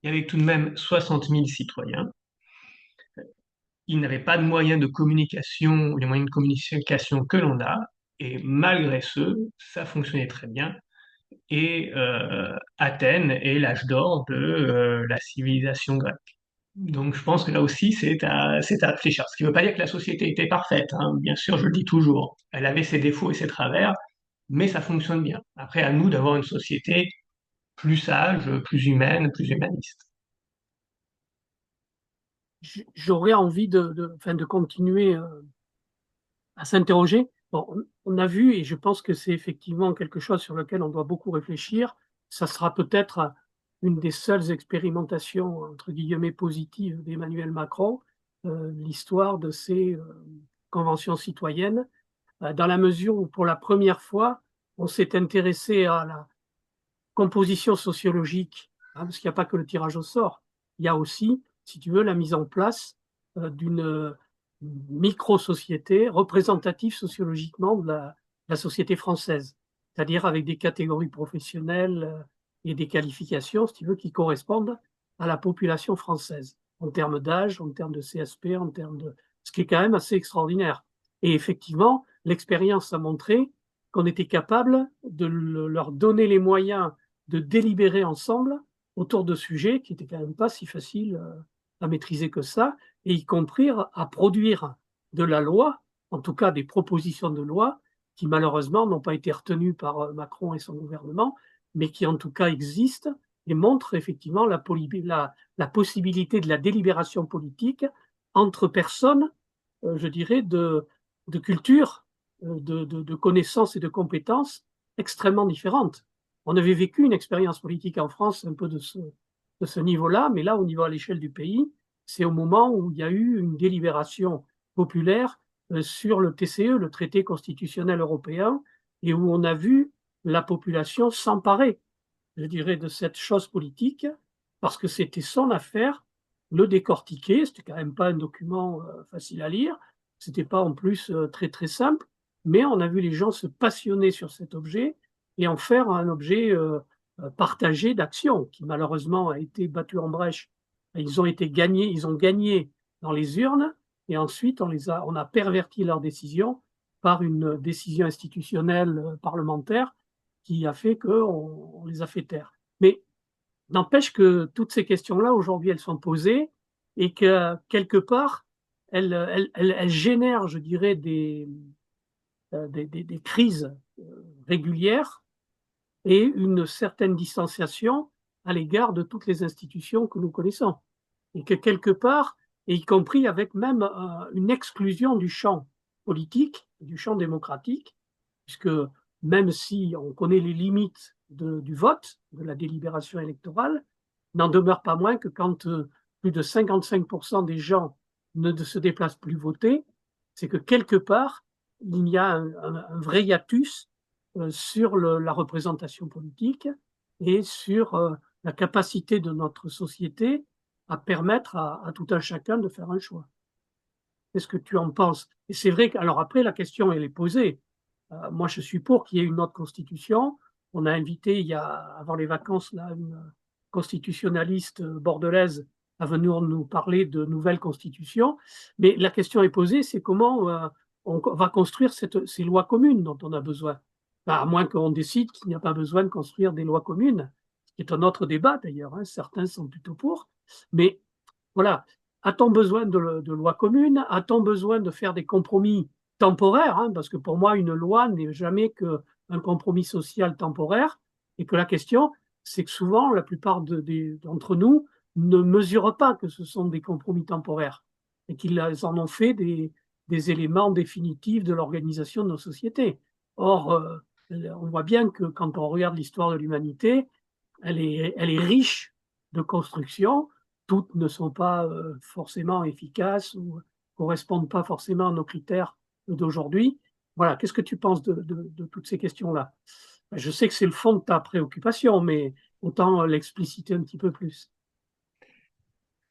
Il y avait tout de même 60 000 citoyens. Ils n'avaient pas de moyens de communication, les moyens de communication que l'on a, et malgré ce, ça fonctionnait très bien. Et Athènes est l'âge d'or de la civilisation grecque. Donc je pense que là aussi, c'est à réfléchir. Ce qui ne veut pas dire que la société était parfaite, hein. Bien sûr, je le dis toujours. Elle avait ses défauts et ses travers, mais ça fonctionne bien. Après, à nous d'avoir une société plus sage, plus humaine, plus humaniste. J'aurais envie enfin, de continuer à s'interroger. Bon, on a vu, et je pense que c'est effectivement quelque chose sur lequel on doit beaucoup réfléchir. Ça sera peut-être une des seules expérimentations, entre guillemets, positives d'Emmanuel Macron, l'histoire de ces conventions citoyennes, dans la mesure où, pour la première fois, on s'est intéressé à la composition sociologique, hein, parce qu'il n'y a pas que le tirage au sort. Il y a aussi, si tu veux, la mise en place d'une micro-société représentative sociologiquement de la société française, c'est-à-dire avec des catégories professionnelles et des qualifications, si tu veux, qui correspondent à la population française, en termes d'âge, en termes de CSP, en termes de... ce qui est quand même assez extraordinaire. Et effectivement, l'expérience a montré qu'on était capable de leur donner les moyens de délibérer ensemble autour de sujets qui étaient quand même pas si faciles à maîtriser que ça, et y compris à produire de la loi, en tout cas des propositions de loi, qui malheureusement n'ont pas été retenues par Macron et son gouvernement, mais qui en tout cas existent et montrent effectivement la possibilité de la délibération politique entre personnes, je dirais, de culture, de connaissances et de compétences extrêmement différentes. On avait vécu une expérience politique en France un peu de ce niveau-là, mais là, au niveau à l'échelle du pays, c'est au moment où il y a eu une délibération populaire sur le TCE, le traité constitutionnel européen, et où on a vu la population s'emparer, je dirais, de cette chose politique, parce que c'était son affaire, le décortiquer. C'était quand même pas un document facile à lire, c'était pas en plus très très simple, mais on a vu les gens se passionner sur cet objet et en faire un objet partagé d'action, qui malheureusement a été battu en brèche. Ils ont été gagnés, ils ont gagné dans les urnes, et ensuite on a perverti leurs décisions par une décision institutionnelle parlementaire qui a fait qu'on les a fait taire. Mais n'empêche que toutes ces questions-là, aujourd'hui, elles sont posées et que quelque part, elles génèrent, je dirais, des crises régulières et une certaine distanciation à l'égard de toutes les institutions que nous connaissons. Et que quelque part, et y compris avec même une exclusion du champ politique, du champ démocratique, puisque même si on connaît les limites du vote, de la délibération électorale, n'en demeure pas moins que quand plus de 55% des gens ne se déplacent plus voter, c'est que quelque part, il y a un vrai hiatus sur la représentation politique et sur la capacité de notre société à permettre à tout un chacun de faire un choix. Qu'est-ce que tu en penses? Et c'est vrai que, alors après, la question, elle est posée. Moi, je suis pour qu'il y ait une autre constitution. On a invité, avant les vacances, là, une constitutionnaliste bordelaise à venir nous parler de nouvelles constitutions. Mais la question est posée, c'est comment on va construire ces lois communes dont on a besoin. À moins qu'on décide qu'il n'y a pas besoin de construire des lois communes, ce qui est un autre débat d'ailleurs, hein. Certains sont plutôt pour. Mais voilà, a-t-on besoin de lois communes? A-t-on besoin de faire des compromis temporaires, hein? Parce que pour moi, une loi n'est jamais qu'un compromis social temporaire. Et que la question, c'est que souvent, la plupart d'entre nous ne mesurent pas que ce sont des compromis temporaires et qu'ils en ont fait des éléments définitifs de l'organisation de nos sociétés. Or, on voit bien que quand on regarde l'histoire de l'humanité, elle est riche de constructions. Toutes ne sont pas forcément efficaces ou correspondent pas forcément à nos critères d'aujourd'hui. Voilà, qu'est-ce que tu penses de toutes ces questions-là? Je sais que c'est le fond de ta préoccupation, mais autant l'expliciter un petit peu plus.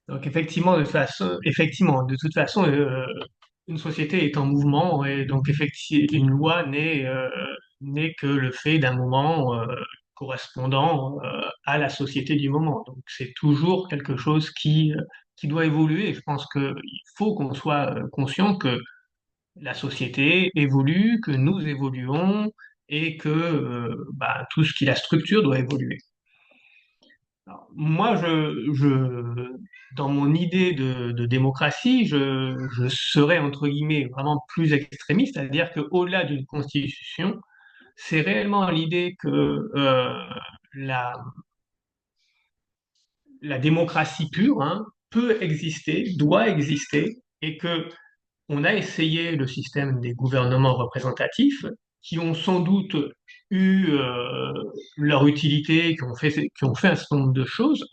Donc effectivement, de toute façon, une société est en mouvement et donc effectivement, une loi n'est que le fait d'un moment correspondant à la société du moment. Donc c'est toujours quelque chose qui doit évoluer. Et je pense qu'il faut qu'on soit conscient que la société évolue, que nous évoluons et que tout ce qui la structure doit évoluer. Alors, moi, dans mon idée de démocratie, je serais, entre guillemets, vraiment plus extrémiste, c'est-à-dire qu'au-delà d'une constitution, c'est réellement l'idée que la, la démocratie pure, hein, peut exister, doit exister, et que on a essayé le système des gouvernements représentatifs, qui ont sans doute eu leur utilité, qui ont fait un certain nombre de choses.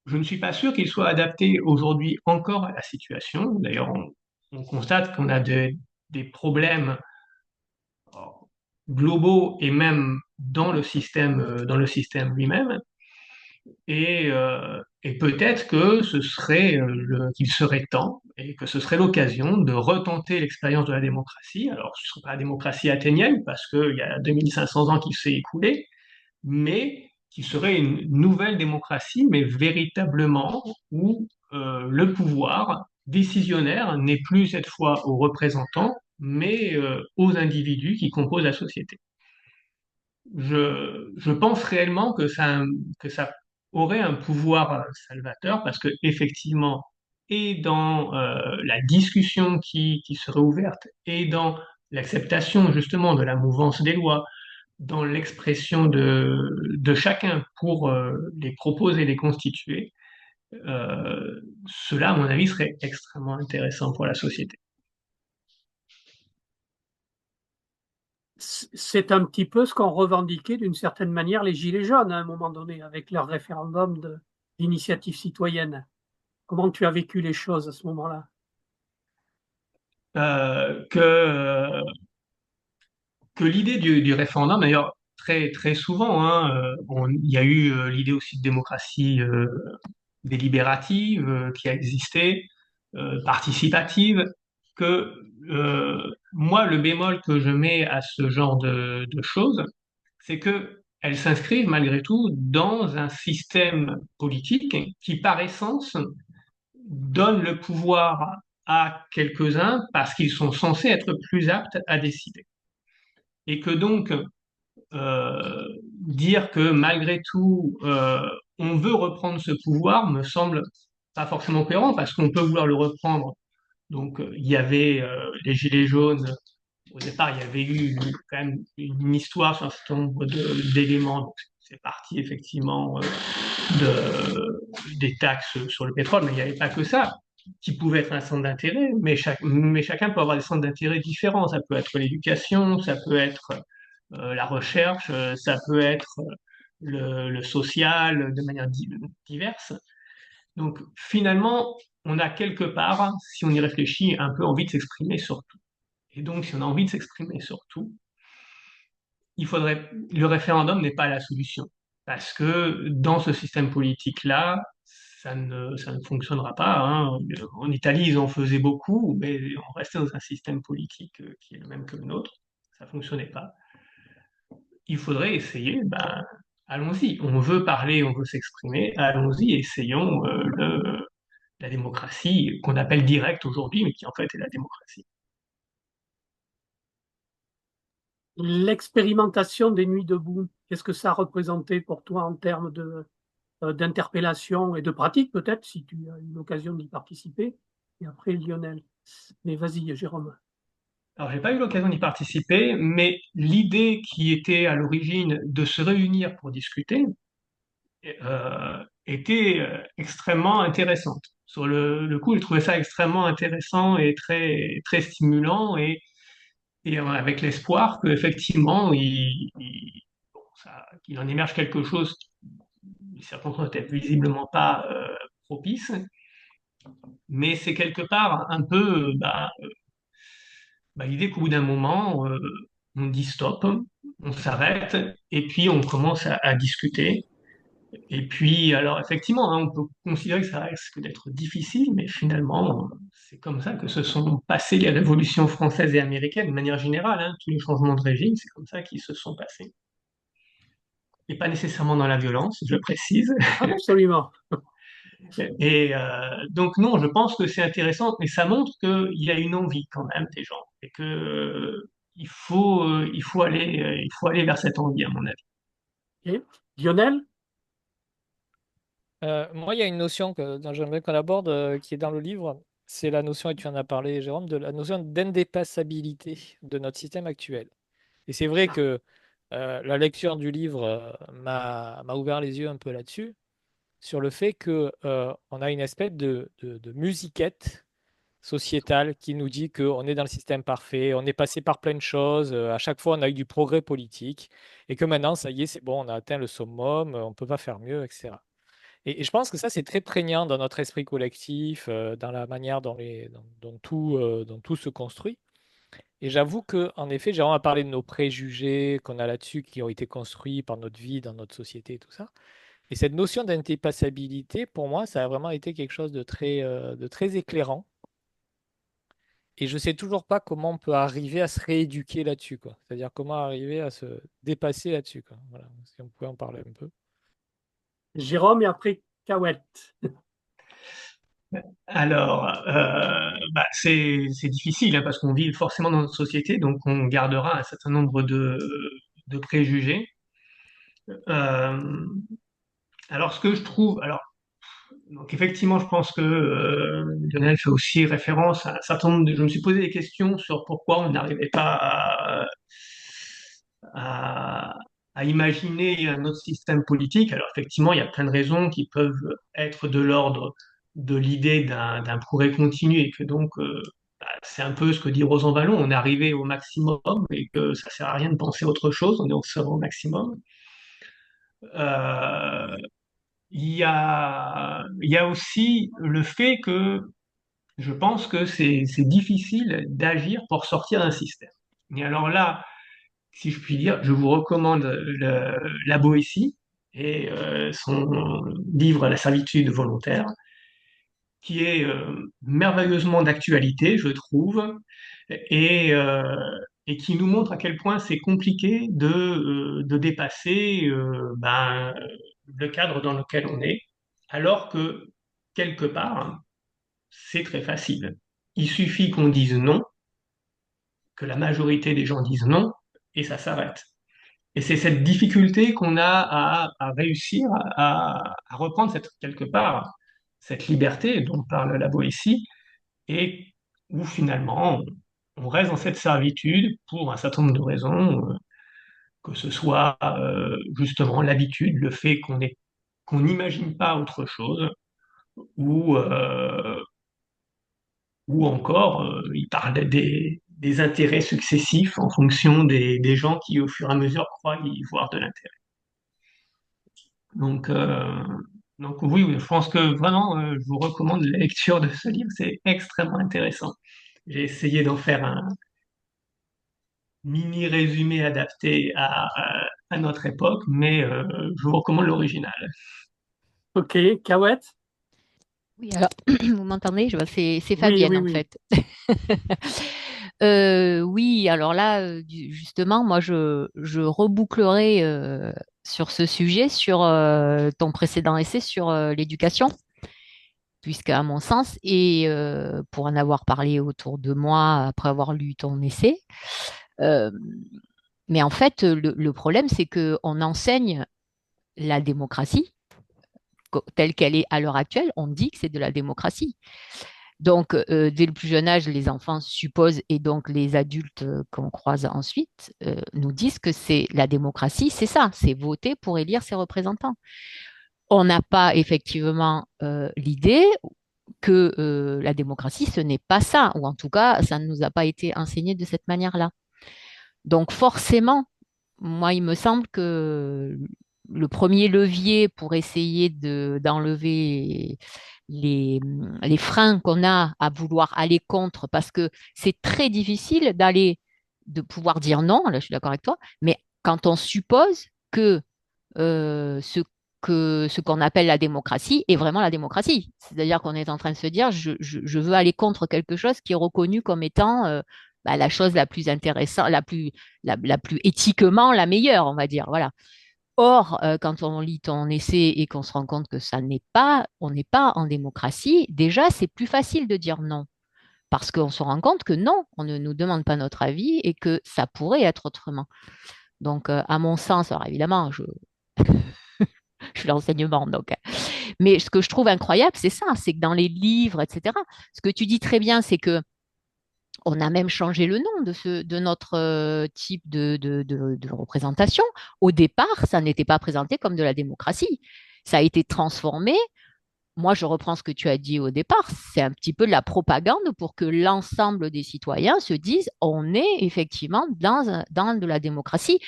Je ne suis pas sûr qu'il soit adapté aujourd'hui encore à la situation. D'ailleurs, on constate qu'on a des problèmes globaux et même dans le système lui-même. Et peut-être que qu'il serait temps et que ce serait l'occasion de retenter l'expérience de la démocratie. Alors, ce ne serait pas la démocratie athénienne parce qu'il y a 2500 ans qui s'est écoulé, mais qui serait une nouvelle démocratie, mais véritablement où le pouvoir décisionnaire n'est plus cette fois aux représentants, mais aux individus qui composent la société. Je pense réellement que ça aurait un pouvoir salvateur parce que effectivement, et dans la discussion qui serait ouverte, et dans l'acceptation justement de la mouvance des lois, dans l'expression de chacun pour les proposer et les constituer, cela, à mon avis, serait extrêmement intéressant pour la société. C'est un petit peu ce qu'ont revendiqué d'une certaine manière les Gilets jaunes à un moment donné avec leur référendum d'initiative citoyenne. Comment tu as vécu les choses à ce moment-là? Euh, que, euh, que l'idée du référendum, d'ailleurs, très souvent, hein, il y a eu l'idée aussi de démocratie délibérative qui a existé, participative, que moi, le bémol que je mets à ce genre de choses, c'est que elles s'inscrivent malgré tout dans un système politique qui, par essence, donne le pouvoir à quelques-uns parce qu'ils sont censés être plus aptes à décider. Et que donc, dire que malgré tout, on veut reprendre ce pouvoir me semble pas forcément cohérent parce qu'on peut vouloir le reprendre. Donc, il y avait les Gilets jaunes. Au départ, il y avait eu quand même une histoire sur un certain nombre d'éléments. Donc, c'est parti effectivement des taxes sur le pétrole, mais il n'y avait pas que ça qui pouvait être un centre d'intérêt, mais chacun peut avoir des centres d'intérêt différents. Ça peut être l'éducation, ça peut être la recherche, ça peut être le social de manière diverse. Donc finalement, on a quelque part, si on y réfléchit, un peu envie de s'exprimer sur tout. Et donc, si on a envie de s'exprimer sur tout, le référendum n'est pas la solution. Parce que dans ce système politique-là, ça ne fonctionnera pas, hein. En Italie, ils en faisaient beaucoup, mais on restait dans un système politique qui est le même que le nôtre. Ça ne fonctionnait pas. il faudrait essayer, allons-y. On veut parler, on veut s'exprimer, allons-y, essayons la démocratie qu'on appelle directe aujourd'hui, mais qui en fait est la démocratie. L'expérimentation des Nuits debout, qu'est-ce que ça a représenté pour toi en termes d'interpellation et de pratique, peut-être, si tu as eu l'occasion d'y participer? Et après, Lionel. Mais vas-y, Jérôme. Alors, j'ai pas eu l'occasion d'y participer, mais l'idée qui était à l'origine de se réunir pour discuter était extrêmement intéressante. Sur le coup, j'ai trouvé ça extrêmement intéressant et très, très stimulant, et avec l'espoir qu'effectivement, bon, qu'il en émerge quelque chose qui, les circonstances n'étaient visiblement pas propices, mais c'est quelque part un peu l'idée qu'au bout d'un moment, on dit stop, on s'arrête, et puis on commence à discuter. Et puis, alors effectivement, hein, on peut considérer que ça risque d'être difficile, mais finalement, c'est comme ça que se sont passées les révolutions françaises et américaines, de manière générale, hein, tous les changements de régime, c'est comme ça qu'ils se sont passés. Et pas nécessairement dans la violence, je précise. Absolument. Et donc non, je pense que c'est intéressant, mais ça montre qu'il y a une envie quand même des gens, et que il faut aller vers cette envie, à mon avis. Ok. Lionel? Moi, il y a une notion dont j'aimerais qu'on aborde, qui est dans le livre. C'est la notion, et tu en as parlé, Jérôme, de la notion d'indépassabilité de notre système actuel. Et c'est vrai que la lecture du livre m'a ouvert les yeux un peu là-dessus, sur le fait que on a une espèce de musiquette sociétale qui nous dit qu'on est dans le système parfait, on est passé par plein de choses, à chaque fois on a eu du progrès politique, et que maintenant, ça y est, c'est bon, on a atteint le summum, on ne peut pas faire mieux, etc. Et je pense que ça, c'est très prégnant dans notre esprit collectif, dans la manière dont tout se construit. Et j'avoue que, en effet, Jérôme a parlé de nos préjugés qu'on a là-dessus, qui ont été construits par notre vie, dans notre société et tout ça. Et cette notion d'indépassabilité, pour moi, ça a vraiment été quelque chose de très éclairant. Et je sais toujours pas comment on peut arriver à se rééduquer là-dessus, quoi. C'est-à-dire comment arriver à se dépasser là-dessus, quoi. Voilà, si on pouvait en parler un peu. Jérôme et après Kawet. Alors, c'est difficile hein, parce qu'on vit forcément dans notre société, donc on gardera un certain nombre de préjugés. Euh, alors, ce que je trouve, alors, donc effectivement, je pense que Lionel fait aussi référence à un certain nombre de. Je me suis posé des questions sur pourquoi on n'arrivait pas à, à imaginer un autre système politique. Alors effectivement, il y a plein de raisons qui peuvent être de l'ordre de l'idée d'un progrès continu et que donc c'est un peu ce que dit Rosan Vallon, on est arrivé au maximum et que ça sert à rien de penser autre chose, on est au maximum. Euh, il y a aussi le fait que je pense que c'est difficile d'agir pour sortir d'un système. Et alors là, si je puis dire, je vous recommande la Boétie et son livre La servitude volontaire, qui est merveilleusement d'actualité, je trouve, et, euh, et qui nous montre à quel point c'est compliqué de dépasser le cadre dans lequel on est, alors que quelque part, c'est très facile. Il suffit qu'on dise non, que la majorité des gens disent non, et ça s'arrête. Et c'est cette difficulté qu'on a à réussir à reprendre quelque part cette liberté dont parle la Boétie, et où finalement on reste dans cette servitude pour un certain nombre de raisons, que ce soit justement l'habitude, le fait qu'on n'imagine pas autre chose, ou, euh, ou encore il parle des intérêts successifs en fonction des gens qui au fur et à mesure croient y voir de l'intérêt. Donc, euh, donc oui, oui, je pense que vraiment, je vous recommande la lecture de ce livre, c'est extrêmement intéressant. J'ai essayé d'en faire un mini résumé adapté à notre époque, mais je vous recommande l'original. Ok, Kawet? Oui, alors, vous m'entendez? C'est Oui, Fabienne, oui, en oui. fait. Oui, Oui, alors là, justement, moi, je rebouclerai sur ce sujet, sur ton précédent essai sur l'éducation, puisqu'à mon sens, et pour en avoir parlé autour de moi après avoir lu ton essai, euh, mais en fait, le problème, c'est qu'on enseigne la démocratie telle qu'elle est à l'heure actuelle, on dit que c'est de la démocratie. Donc, dès le plus jeune âge, les enfants supposent, et donc les adultes qu'on croise ensuite nous disent que c'est la démocratie, c'est ça, c'est voter pour élire ses représentants. On n'a pas effectivement l'idée que la démocratie, ce n'est pas ça, ou en tout cas, ça ne nous a pas été enseigné de cette manière-là. Donc, forcément, moi, il me semble que le premier levier pour essayer d'enlever les freins qu'on a à vouloir aller contre, parce que c'est très difficile de pouvoir dire non, là je suis d'accord avec toi, mais quand on suppose que ce qu'on appelle la démocratie est vraiment la démocratie. C'est-à-dire qu'on est en train de se dire, je veux aller contre quelque chose qui est reconnu comme étant la chose la plus intéressante, la plus éthiquement la meilleure, on va dire. Voilà. Or, quand on lit ton essai et qu'on se rend compte que on n'est pas en démocratie, déjà, c'est plus facile de dire non. Parce qu'on se rend compte que non, on ne nous demande pas notre avis et que ça pourrait être autrement. Donc, à mon sens, alors évidemment, je suis l'enseignement, donc. Mais ce que je trouve incroyable, c'est ça, c'est que dans les livres, etc., ce que tu dis très bien, c'est que on a même changé le nom de notre type de représentation. Au départ, ça n'était pas présenté comme de la démocratie. Ça a été transformé. Moi, je reprends ce que tu as dit au départ. C'est un petit peu de la propagande pour que l'ensemble des citoyens se disent on est effectivement dans de la démocratie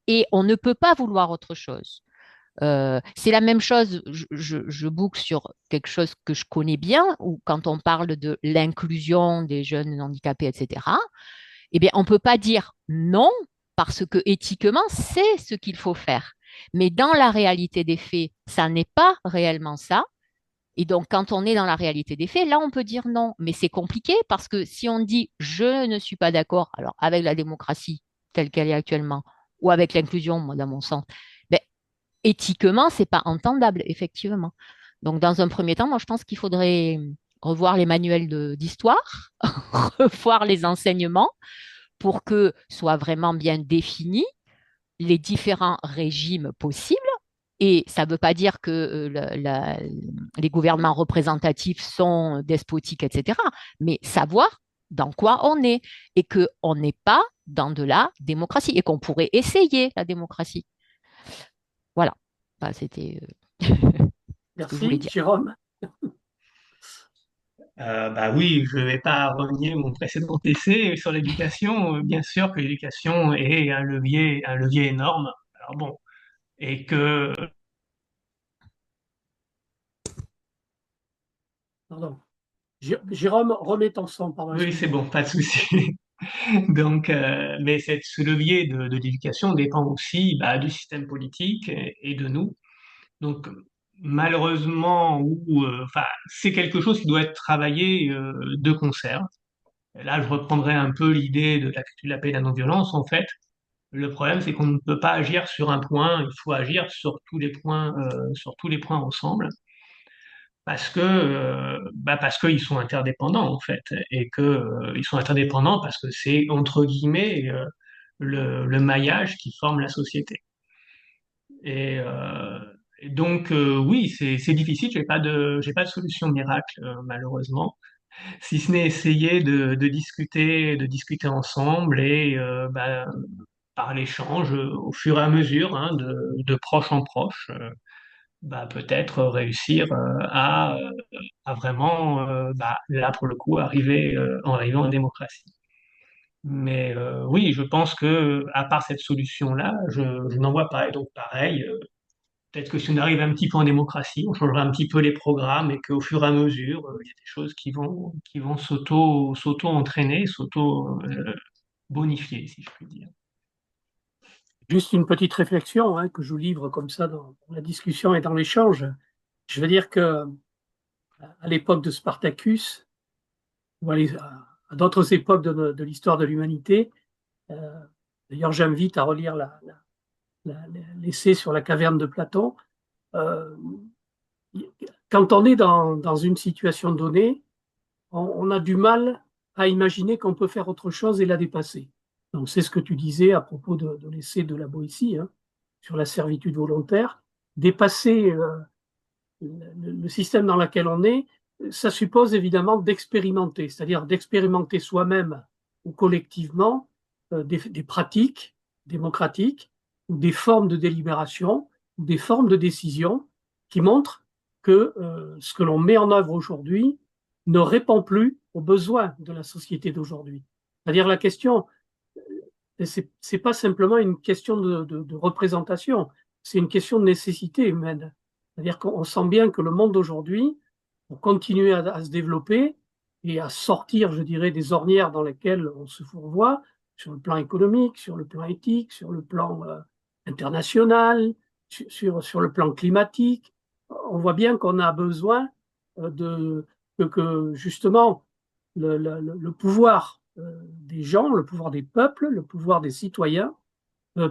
et on ne peut pas vouloir autre chose. C'est la même chose, je boucle sur quelque chose que je connais bien, où quand on parle de l'inclusion des jeunes handicapés, etc., eh bien, on ne peut pas dire non, parce que éthiquement, c'est ce qu'il faut faire. Mais dans la réalité des faits, ça n'est pas réellement ça. Et donc, quand on est dans la réalité des faits, là, on peut dire non. Mais c'est compliqué parce que si on dit je ne suis pas d'accord, alors avec la démocratie telle qu'elle est actuellement, ou avec l'inclusion, moi, dans mon sens, ben, éthiquement, c'est pas entendable, effectivement. Donc, dans un premier temps, moi, je pense qu'il faudrait revoir les manuels d'histoire, revoir les enseignements pour que soient vraiment bien définis les différents régimes possibles. Et ça ne veut pas dire que les gouvernements représentatifs sont despotiques, etc., mais savoir dans quoi on est et qu'on n'est pas dans de la démocratie et qu'on pourrait essayer la démocratie. Voilà. Enfin, c'était ce que je voulais Merci, dire. Jérôme. Bah oui, je ne vais pas renier mon précédent essai sur l'éducation. Bien sûr que l'éducation est un levier énorme. Alors bon, et que Pardon. Jérôme, remets ton son, pardon, oui, c'est excuse-moi. bon, pas de souci. Donc, mais ce levier de l'éducation dépend aussi bah, du système politique et de nous. Donc, malheureusement, enfin, c'est quelque chose qui doit être travaillé de concert. Et là, je reprendrai un peu l'idée de la culture de la paix et de la non-violence. En fait, le problème, c'est qu'on ne peut pas agir sur un point, il faut agir sur tous les points ensemble, parce qu'ils sont interdépendants en fait, et que ils sont interdépendants parce que c'est entre guillemets le maillage qui forme la société. Et, euh, et donc oui, c'est difficile. J'ai pas de solution miracle malheureusement, si ce n'est essayer de discuter ensemble et par l'échange au fur et à mesure, hein, de proche en proche, peut-être réussir à vraiment, là pour le coup, arriver en démocratie. Mais oui, je pense que à part cette solution-là, je n'en vois pas. Et donc pareil, peut-être que si on arrive un petit peu en démocratie, on changera un petit peu les programmes et qu'au fur et à mesure, il y a des choses qui vont s'auto-entraîner, s'auto-bonifier, si je puis dire. Juste une petite réflexion que je vous livre comme ça dans la discussion et dans l'échange. Je veux dire que à l'époque de Spartacus, ou à d'autres époques de l'histoire de l'humanité, D'ailleurs, j'invite à relire l'essai sur la caverne de Platon. Euh, Quand on est dans une situation donnée, on a du mal à imaginer qu'on peut faire autre chose et la dépasser. Donc, c'est ce que tu disais à propos de l'essai de la Boétie, hein, sur la servitude volontaire. Dépasser le système dans lequel on est, ça suppose évidemment d'expérimenter, c'est-à-dire d'expérimenter soi-même ou collectivement des pratiques démocratiques ou des formes de délibération ou des formes de décision qui montrent que ce que l'on met en œuvre aujourd'hui ne répond plus aux besoins de la société d'aujourd'hui. C'est-à-dire la question, c'est pas simplement une question de représentation, c'est une question de nécessité humaine. C'est-à-dire qu'on sent bien que le monde d'aujourd'hui, pour continuer à se développer et à sortir, je dirais, des ornières dans lesquelles on se fourvoie, sur le plan économique, sur le plan éthique, sur le plan international, sur le plan climatique, on voit bien qu'on a besoin que justement le pouvoir des gens, le pouvoir des peuples, le pouvoir des citoyens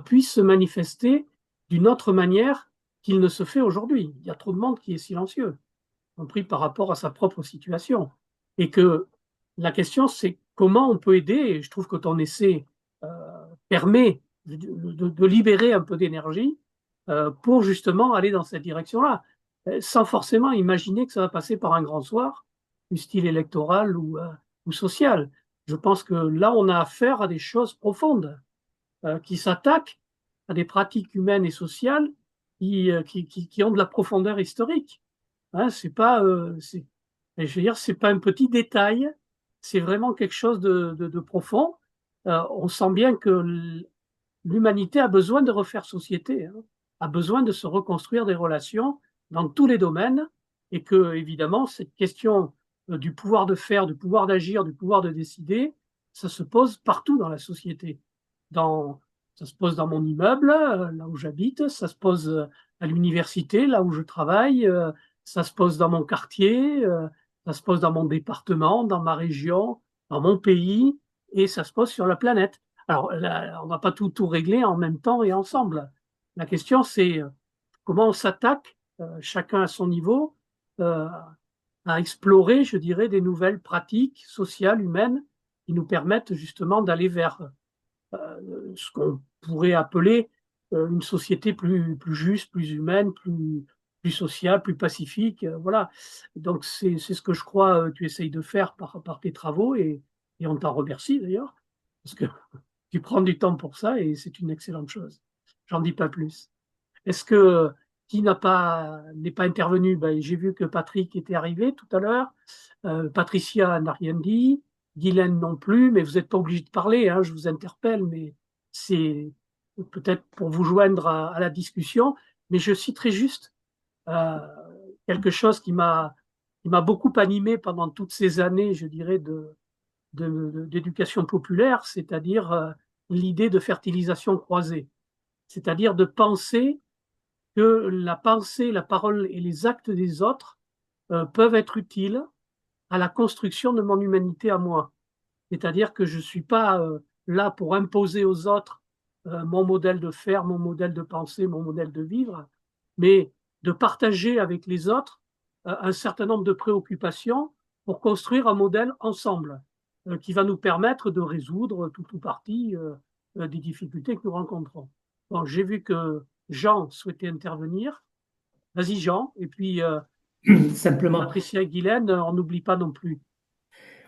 puisse se manifester d'une autre manière qu'il ne se fait aujourd'hui. Il y a trop de monde qui est silencieux, y compris par rapport à sa propre situation. Et que la question, c'est comment on peut aider, et je trouve que ton essai permet de libérer un peu d'énergie pour justement aller dans cette direction-là, sans forcément imaginer que ça va passer par un grand soir, du style électoral ou social. Je pense que là, on a affaire à des choses profondes qui s'attaquent à des pratiques humaines et sociales qui ont de la profondeur historique. Hein, c'est pas, je veux dire, c'est pas un petit détail, c'est vraiment quelque chose de profond. On sent bien que l'humanité a besoin de refaire société, hein, a besoin de se reconstruire des relations dans tous les domaines, et que, évidemment, cette question du pouvoir de faire, du pouvoir d'agir, du pouvoir de décider, ça se pose partout dans la société. Ça se pose dans mon immeuble, là où j'habite, ça se pose à l'université, là où je travaille, ça se pose dans mon quartier, ça se pose dans mon département, dans ma région, dans mon pays, et ça se pose sur la planète. Alors, là, on ne va pas tout régler en même temps et ensemble. La question, c'est comment on s'attaque, chacun à son niveau, euh, à explorer, je dirais, des nouvelles pratiques sociales, humaines, qui nous permettent justement d'aller vers ce qu'on pourrait appeler une société plus juste, plus humaine, plus sociale, plus pacifique. Voilà. Donc, c'est ce que je crois que tu essayes de faire par tes travaux, et on t'en remercie d'ailleurs, parce que tu prends du temps pour ça et c'est une excellente chose. J'en dis pas plus. Est-ce que qui n'est pas intervenu? Ben, j'ai vu que Patrick était arrivé tout à l'heure. Patricia n'a rien dit. Guylaine non plus, mais vous n'êtes pas obligé de parler, hein, je vous interpelle, mais c'est peut-être pour vous joindre à la discussion. Mais je citerai juste euh, quelque chose qui m'a beaucoup animé pendant toutes ces années, je dirais, d'éducation populaire, c'est-à-dire l'idée de fertilisation croisée, c'est-à-dire de penser que la pensée, la parole et les actes des autres peuvent être utiles à la construction de mon humanité à moi. C'est-à-dire que je ne suis pas là pour imposer aux autres mon modèle de faire, mon modèle de penser, mon modèle de vivre, mais de partager avec les autres un certain nombre de préoccupations pour construire un modèle ensemble qui va nous permettre de résoudre tout ou partie des difficultés que nous rencontrons. Bon, j'ai vu que Jean souhaitait intervenir. Vas-y Jean, et puis Simplement, Patricia et Guylaine, on n'oublie pas non plus.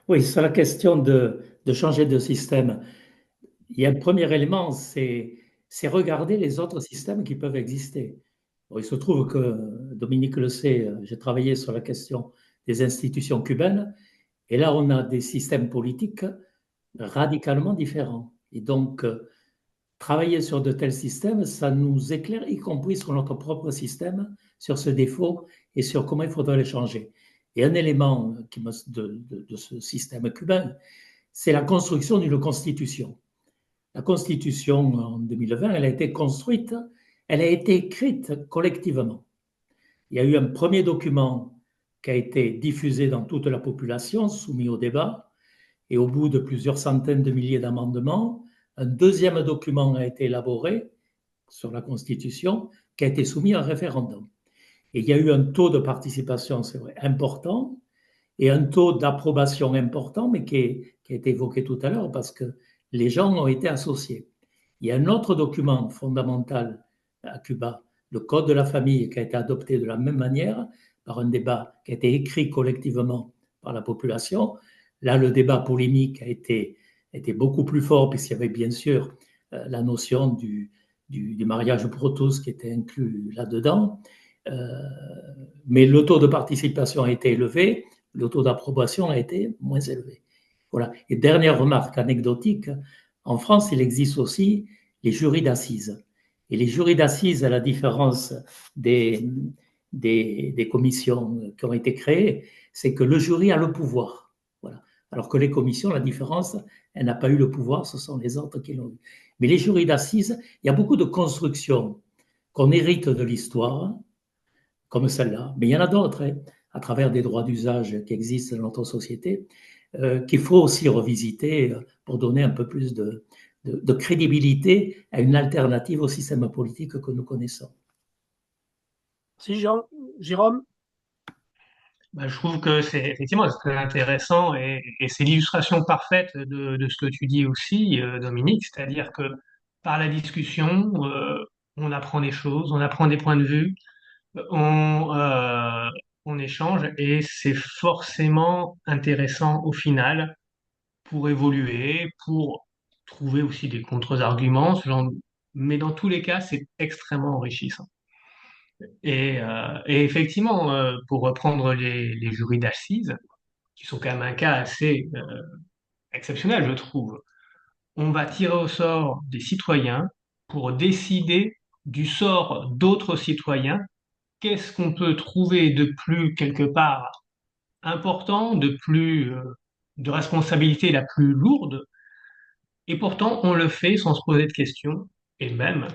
oui, sur la question de changer de système, il y a un premier élément, c'est regarder les autres systèmes qui peuvent exister. Bon, il se trouve que, Dominique le sait, j'ai travaillé sur la question des institutions cubaines, et là, on a des systèmes politiques radicalement différents. Et donc, travailler sur de tels systèmes, ça nous éclaire, y compris sur notre propre système, sur ce défaut et sur comment il faudrait les changer. Et un élément de ce système cubain, c'est la construction d'une constitution. La constitution en 2020, elle a été construite, elle a été écrite collectivement. Il y a eu un premier document qui a été diffusé dans toute la population, soumis au débat, et au bout de plusieurs centaines de milliers d'amendements, un deuxième document a été élaboré sur la Constitution qui a été soumis à un référendum. Et il y a eu un taux de participation, c'est vrai, important, et un taux d'approbation important, mais qui a été évoqué tout à l'heure parce que les gens ont été associés. Il y a un autre document fondamental à Cuba, le Code de la famille, qui a été adopté de la même manière par un débat qui a été écrit collectivement par la population. Là, le débat polémique a été beaucoup plus fort, puisqu'il y avait bien sûr la notion du mariage pour tous qui était inclus là-dedans. Mais le taux de participation a été élevé, le taux d'approbation a été moins élevé. Voilà. Et dernière remarque anecdotique, en France, il existe aussi les jurys d'assises. Et les jurys d'assises, à la différence des commissions qui ont été créées, c'est que le jury a le pouvoir. Voilà. Alors que les commissions, la différence, elle n'a pas eu le pouvoir, ce sont les autres qui l'ont eu. Mais les jurys d'assises, il y a beaucoup de constructions qu'on hérite de l'histoire, comme celle-là. Mais il y en a d'autres, hein, à travers des droits d'usage qui existent dans notre société, qu'il faut aussi revisiter pour donner un peu plus de crédibilité à une alternative au système politique que nous connaissons. Si, Jérôme? Je trouve que c'est effectivement c'est très intéressant et c'est l'illustration parfaite de ce que tu dis aussi, Dominique, c'est-à-dire que par la discussion, on apprend des choses, on apprend des points de vue, on, euh, on échange et c'est forcément intéressant au final pour évoluer, pour trouver aussi des contre-arguments, mais dans tous les cas, c'est extrêmement enrichissant. Et effectivement, pour reprendre les jurys d'assises, qui sont quand même un cas assez exceptionnel, je trouve, on va tirer au sort des citoyens pour décider du sort d'autres citoyens. Qu'est-ce qu'on peut trouver de plus, quelque part, important, de responsabilité la plus lourde? Et pourtant, on le fait sans se poser de questions. Et même,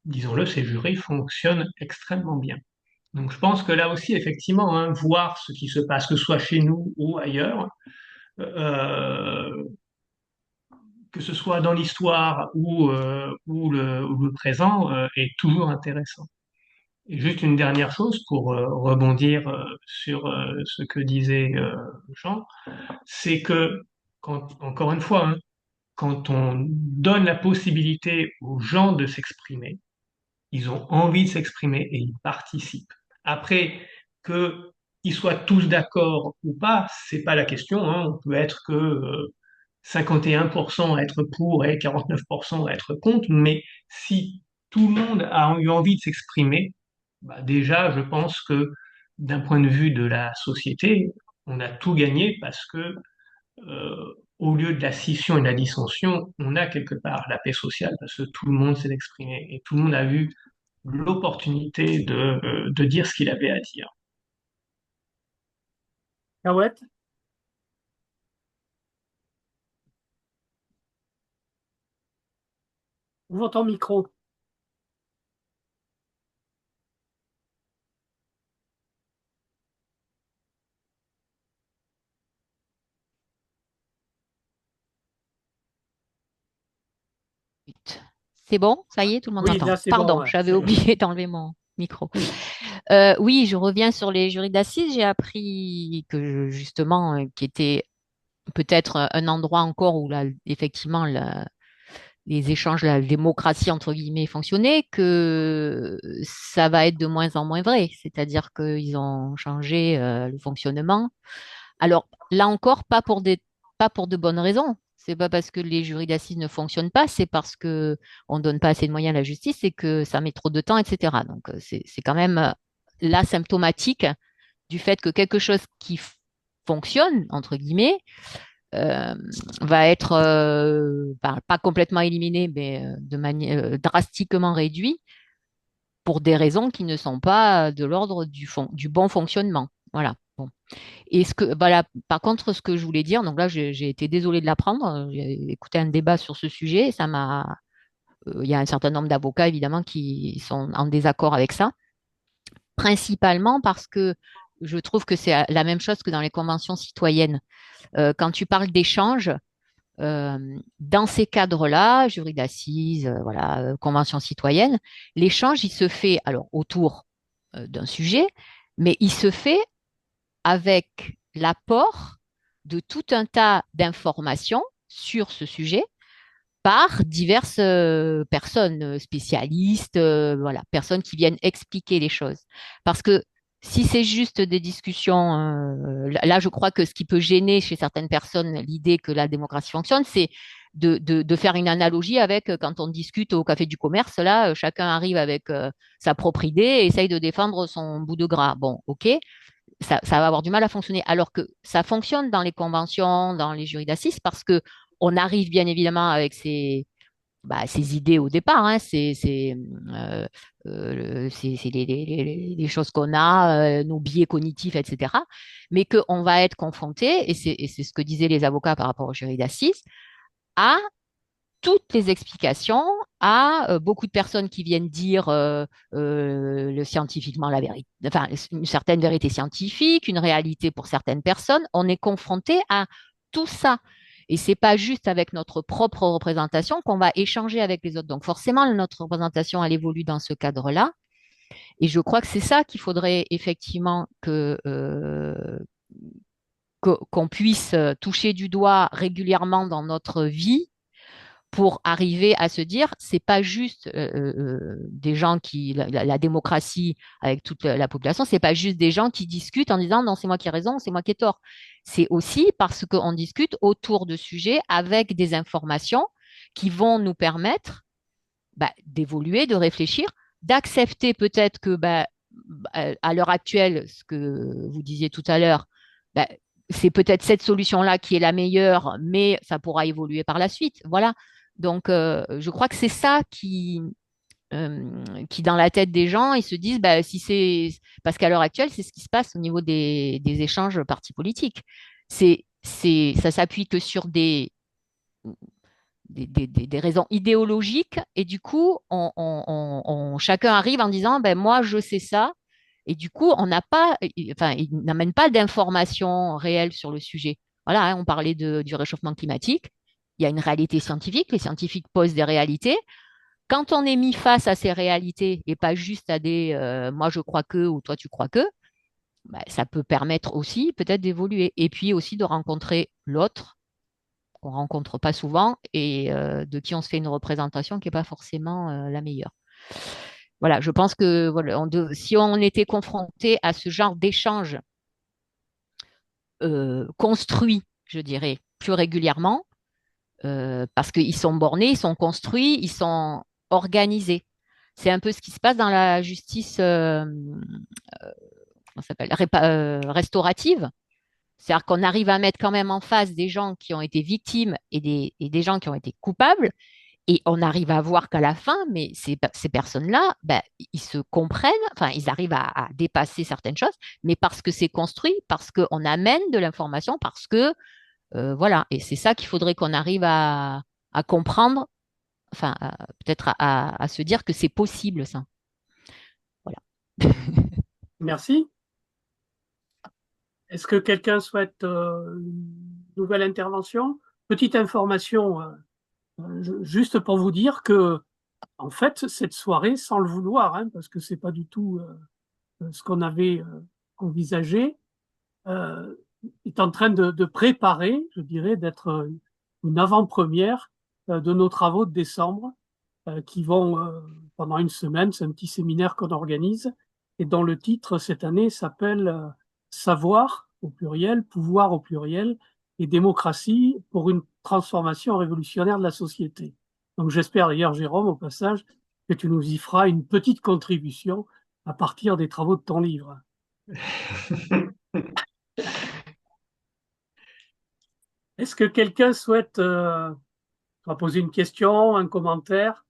disons-le, ces jurys fonctionnent extrêmement bien. Donc je pense que là aussi, effectivement, hein, voir ce qui se passe, que ce soit chez nous ou ailleurs, euh, que ce soit dans l'histoire ou le présent, est toujours intéressant. Et juste une dernière chose pour rebondir sur ce que disait Jean, c'est que, encore une fois, hein, quand on donne la possibilité aux gens de s'exprimer, ils ont envie de s'exprimer et ils participent. Après, qu'ils soient tous d'accord ou pas, c'est pas la question, hein. On peut être que 51% à être pour et 49% à être contre, mais si tout le monde a eu envie de s'exprimer, déjà, je pense que d'un point de vue de la société, on a tout gagné parce que au lieu de la scission et de la dissension, on a quelque part la paix sociale parce que tout le monde s'est exprimé et tout le monde a eu l'opportunité de dire ce qu'il avait à dire. Cahouette? Ouvre ton micro. C'est bon? Ça y est, tout le monde Oui, m'entend. là, c'est Pardon, bon. Ouais, j'avais c'est bon. oublié d'enlever mon micro. Oui, je reviens sur les jurys d'assises. J'ai appris que justement, qui était peut-être un endroit encore où là, effectivement, les échanges, la démocratie, entre guillemets, fonctionnaient, que ça va être de moins en moins vrai. C'est-à-dire qu'ils ont changé le fonctionnement. Alors, là encore, pas pour de bonnes raisons. C'est pas parce que les jurys d'assises ne fonctionnent pas, c'est parce que on donne pas assez de moyens à la justice et que ça met trop de temps, etc. Donc, c'est quand même là symptomatique du fait que quelque chose qui fonctionne, entre guillemets, euh, va être pas complètement éliminé, mais de manière drastiquement réduit pour des raisons qui ne sont pas de l'ordre du bon fonctionnement. Voilà. Bon. Et voilà, par contre, ce que je voulais dire, donc là, j'ai été désolée de l'apprendre. J'ai écouté un débat sur ce sujet. Il y a un certain nombre d'avocats, évidemment, qui sont en désaccord avec ça, principalement parce que je trouve que c'est la même chose que dans les conventions citoyennes. Quand tu parles d'échange, dans ces cadres-là, jury d'assises, voilà, convention citoyenne, l'échange, il se fait alors autour d'un sujet, mais il se fait avec l'apport de tout un tas d'informations sur ce sujet par diverses personnes spécialistes, voilà, personnes qui viennent expliquer les choses. Parce que si c'est juste des discussions, là, je crois que ce qui peut gêner chez certaines personnes l'idée que la démocratie fonctionne, c'est de faire une analogie avec quand on discute au café du commerce, là, chacun arrive avec sa propre idée et essaye de défendre son bout de gras. Bon, ok, ça va avoir du mal à fonctionner. Alors que ça fonctionne dans les conventions, dans les jurys d'assises, parce que on arrive bien évidemment avec ces idées au départ, hein, c'est les choses qu'on a, nos biais cognitifs, etc. Mais qu'on va être confronté, et c'est ce que disaient les avocats par rapport au jury d'assises, à toutes les explications, à beaucoup de personnes qui viennent dire scientifiquement la vérité, enfin une certaine vérité scientifique, une réalité pour certaines personnes. On est confronté à tout ça. Et c'est pas juste avec notre propre représentation qu'on va échanger avec les autres. Donc forcément, notre représentation, elle évolue dans ce cadre-là. Et je crois que c'est ça qu'il faudrait effectivement qu'on puisse toucher du doigt régulièrement dans notre vie pour arriver à se dire, c'est pas juste des gens qui, la démocratie avec toute la population, c'est pas juste des gens qui discutent en disant non, c'est moi qui ai raison, c'est moi qui ai tort. C'est aussi parce qu'on discute autour de sujets avec des informations qui vont nous permettre d'évoluer, de réfléchir, d'accepter peut-être que à l'heure actuelle, ce que vous disiez tout à l'heure, bah, c'est peut-être cette solution-là qui est la meilleure, mais ça pourra évoluer par la suite. Voilà. Donc, je crois que c'est ça qui, dans la tête des gens, ils se disent, si c'est parce qu'à l'heure actuelle, c'est ce qui se passe au niveau des échanges partis politiques. Ça s'appuie que sur des raisons idéologiques et du coup, chacun arrive en disant, moi, je sais ça. Et du coup, on n'a pas, enfin, il n'amène pas d'informations réelles sur le sujet. Voilà, hein, on parlait du réchauffement climatique. Il y a une réalité scientifique. Les scientifiques posent des réalités. Quand on est mis face à ces réalités et pas juste à des moi je crois que ou toi tu crois que, ça peut permettre aussi peut-être d'évoluer. Et puis aussi de rencontrer l'autre qu'on rencontre pas souvent et de qui on se fait une représentation qui n'est pas forcément la meilleure. Voilà, je pense que voilà, si on était confronté à ce genre d'échange construit, je dirais, plus régulièrement, parce qu'ils sont bornés, ils sont construits, ils sont organisés. C'est un peu ce qui se passe dans la justice comment ça s'appelle, restaurative. C'est-à-dire qu'on arrive à mettre quand même en face des gens qui ont été victimes et des gens qui ont été coupables. Et on arrive à voir qu'à la fin, mais ces personnes-là, ils se comprennent, enfin, ils arrivent à dépasser certaines choses, mais parce que c'est construit, parce qu'on amène de l'information, parce que, voilà. Et c'est ça qu'il faudrait qu'on arrive à comprendre, enfin, peut-être à se dire que c'est possible, ça. Voilà. Merci. Est-ce que quelqu'un souhaite une nouvelle intervention? Petite information, juste pour vous dire que, en fait, cette soirée, sans le vouloir, hein, parce que c'est pas du tout ce qu'on avait envisagé, euh, est en train de préparer, je dirais, d'être une avant-première de nos travaux de décembre qui vont pendant une semaine. C'est un petit séminaire qu'on organise et dont le titre cette année s'appelle Savoir au pluriel, pouvoir au pluriel et démocratie pour une transformation révolutionnaire de la société. Donc j'espère d'ailleurs, Jérôme, au passage, que tu nous y feras une petite contribution à partir des travaux de ton livre. Est-ce que quelqu'un souhaite poser une question, un commentaire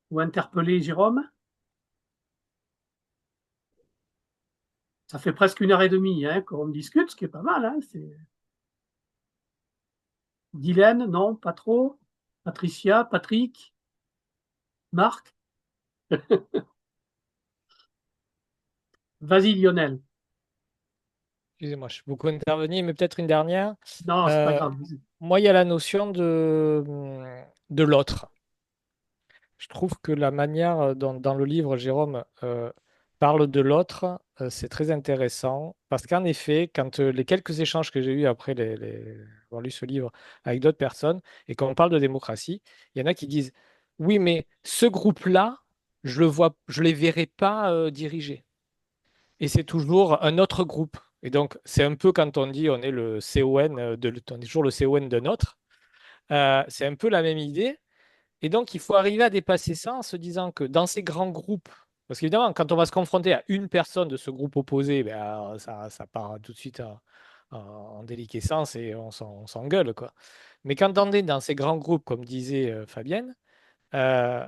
ou interpeller Jérôme? Ça fait presque 1 heure et demie hein, qu'on discute, ce qui est pas mal. Hein, Guylaine, non, pas trop. Patricia, Patrick, Marc. Vas-y Lionel. excusez-moi, je suis beaucoup intervenu, mais peut-être une dernière. Non, c'est pas Euh, grave. Moi, il y a la notion de l'autre. Je trouve que la manière dans le livre, Jérôme parle de l'autre, c'est très intéressant parce qu'en effet, quand les quelques échanges que j'ai eus après avoir lu ce livre avec d'autres personnes et quand on parle de démocratie, il y en a qui disent oui, mais ce groupe-là, je les verrai pas diriger. Et c'est toujours un autre groupe. Et donc, c'est un peu quand on dit on est le CON, on est toujours le CON d'un autre. C'est un peu la même idée. Et donc, il faut arriver à dépasser ça en se disant que dans ces grands groupes, parce qu'évidemment, quand on va se confronter à une personne de ce groupe opposé, ben, ça part tout de suite en déliquescence et on s'engueule, quoi. Mais quand on est dans ces grands groupes, comme disait Fabienne, euh,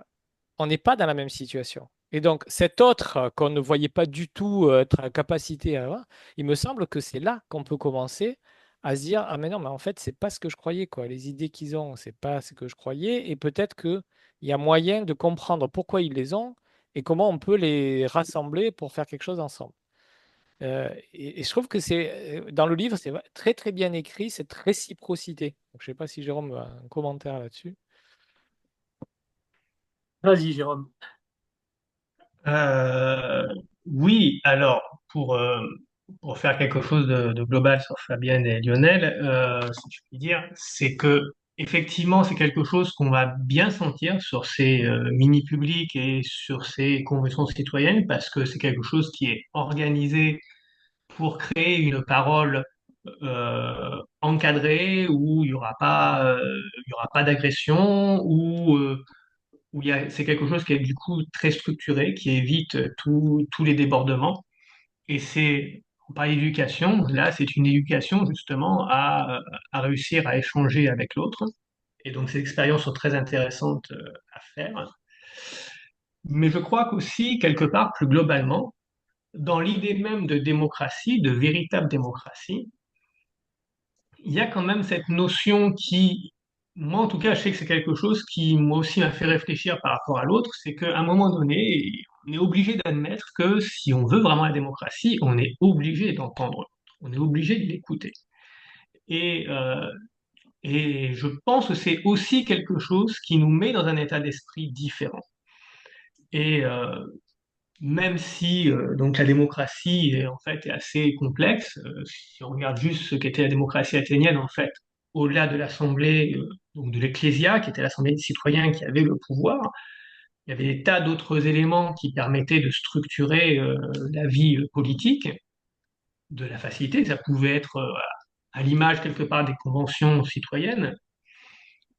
on n'est pas dans la même situation. Et donc, cet autre qu'on ne voyait pas du tout être en capacité à avoir, il me semble que c'est là qu'on peut commencer à se dire, ah mais non, mais en fait, c'est pas ce que je croyais, quoi. Les idées qu'ils ont, c'est pas ce que je croyais. Et peut-être qu'il y a moyen de comprendre pourquoi ils les ont et comment on peut les rassembler pour faire quelque chose ensemble. Et je trouve que dans le livre, c'est très très bien écrit, cette réciprocité. Donc, je ne sais pas si Jérôme a un commentaire là-dessus. Vas-y, Jérôme. Euh, oui, alors pour faire quelque chose de global sur Fabienne et Lionel, si je puis dire, c'est que effectivement c'est quelque chose qu'on va bien sentir sur ces mini-publics et sur ces conventions citoyennes parce que c'est quelque chose qui est organisé pour créer une parole encadrée où il y aura pas d'agression où c'est quelque chose qui est du coup très structuré, qui évite tous les débordements. Et on parle d'éducation, là c'est une éducation justement à réussir à échanger avec l'autre. Et donc ces expériences sont très intéressantes à faire. Mais je crois qu'aussi, quelque part, plus globalement, dans l'idée même de démocratie, de véritable démocratie, il y a quand même cette notion qui, moi en tout cas, je sais que c'est quelque chose qui moi aussi m'a fait réfléchir par rapport à l'autre, c'est qu'à un moment donné, on est obligé d'admettre que si on veut vraiment la démocratie, on est obligé d'entendre l'autre, on est obligé de l'écouter. Et, euh, et je pense que c'est aussi quelque chose qui nous met dans un état d'esprit différent. Et même si donc la démocratie en fait est assez complexe, si on regarde juste ce qu'était la démocratie athénienne en fait, au-delà de l'Assemblée, donc de l'Ecclésia, qui était l'Assemblée des citoyens qui avait le pouvoir, il y avait des tas d'autres éléments qui permettaient de structurer la vie politique, de la facilité. Ça pouvait être à l'image quelque part des conventions citoyennes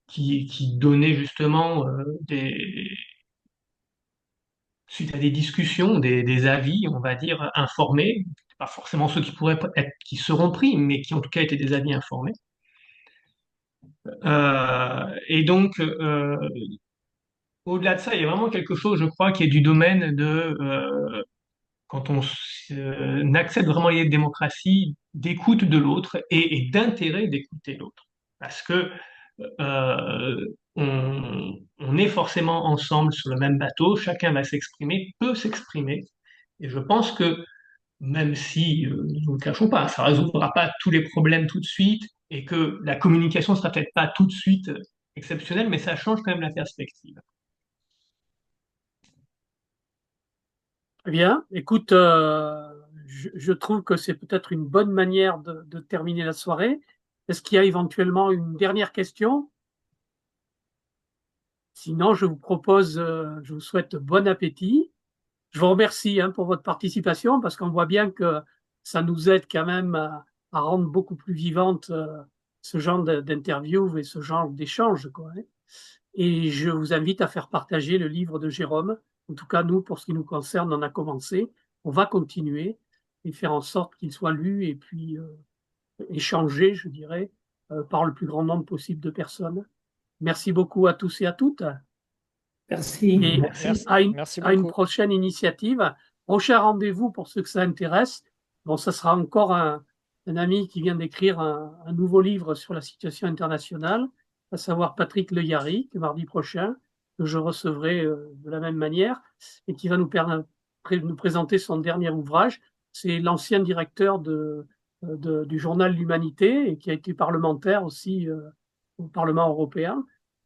qui donnaient justement suite à des discussions, des avis, on va dire, informés, pas forcément ceux qui pourraient être, qui seront pris, mais qui en tout cas étaient des avis informés. Et donc, au-delà de ça, il y a vraiment quelque chose, je crois, qui est du domaine de, quand accepte vraiment l'idée de démocratie, d'écoute de l'autre et d'intérêt d'écouter l'autre. Parce que euh, on est forcément ensemble sur le même bateau, chacun va s'exprimer, peut s'exprimer, et je pense que même si, nous ne le cachons pas, ça ne résoudra pas tous les problèmes tout de suite et que la communication ne sera peut-être pas tout de suite exceptionnelle, mais ça change quand même la perspective. Très bien. Écoute, je trouve que c'est peut-être une bonne manière de terminer la soirée. Est-ce qu'il y a éventuellement une dernière question? Sinon, je vous propose, je vous souhaite bon appétit. Je vous remercie hein, pour votre participation parce qu'on voit bien que ça nous aide quand même à rendre beaucoup plus vivante ce genre d'interview et ce genre d'échange, quoi, hein. Et je vous invite à faire partager le livre de Jérôme. En tout cas, nous, pour ce qui nous concerne, on a commencé. On va continuer et faire en sorte qu'il soit lu et puis échangé, je dirais, par le plus grand nombre possible de personnes. Merci beaucoup à tous et à toutes. Merci, Et merci. Merci à une beaucoup. prochaine initiative. Prochain rendez-vous pour ceux que ça intéresse. Bon, ça sera encore un ami qui vient d'écrire un nouveau livre sur la situation internationale, à savoir Patrick Le Yarrick, mardi prochain, que je recevrai de la même manière, et qui va nous présenter son dernier ouvrage. C'est l'ancien directeur du journal L'Humanité et qui a été parlementaire aussi au Parlement européen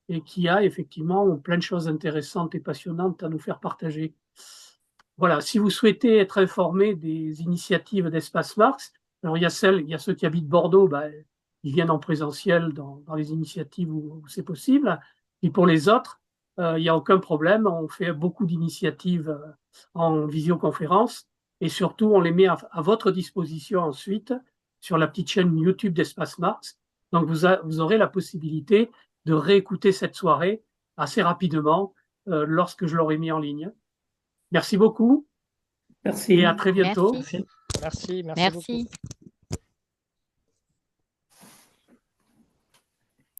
et qui a effectivement plein de choses intéressantes et passionnantes à nous faire partager. Voilà, si vous souhaitez être informé des initiatives d'Espace Mars, alors il y a ceux qui habitent Bordeaux, ils viennent en présentiel dans les initiatives où c'est possible. Et pour les autres, il n'y a aucun problème. On fait beaucoup d'initiatives en visioconférence et surtout, on les met à votre disposition ensuite sur la petite chaîne YouTube d'Espace Mars. Donc, vous aurez la possibilité de réécouter cette soirée assez rapidement lorsque je l'aurai mis en ligne. Merci beaucoup Merci. et à très bientôt. Merci. Merci. Merci beaucoup. Merci.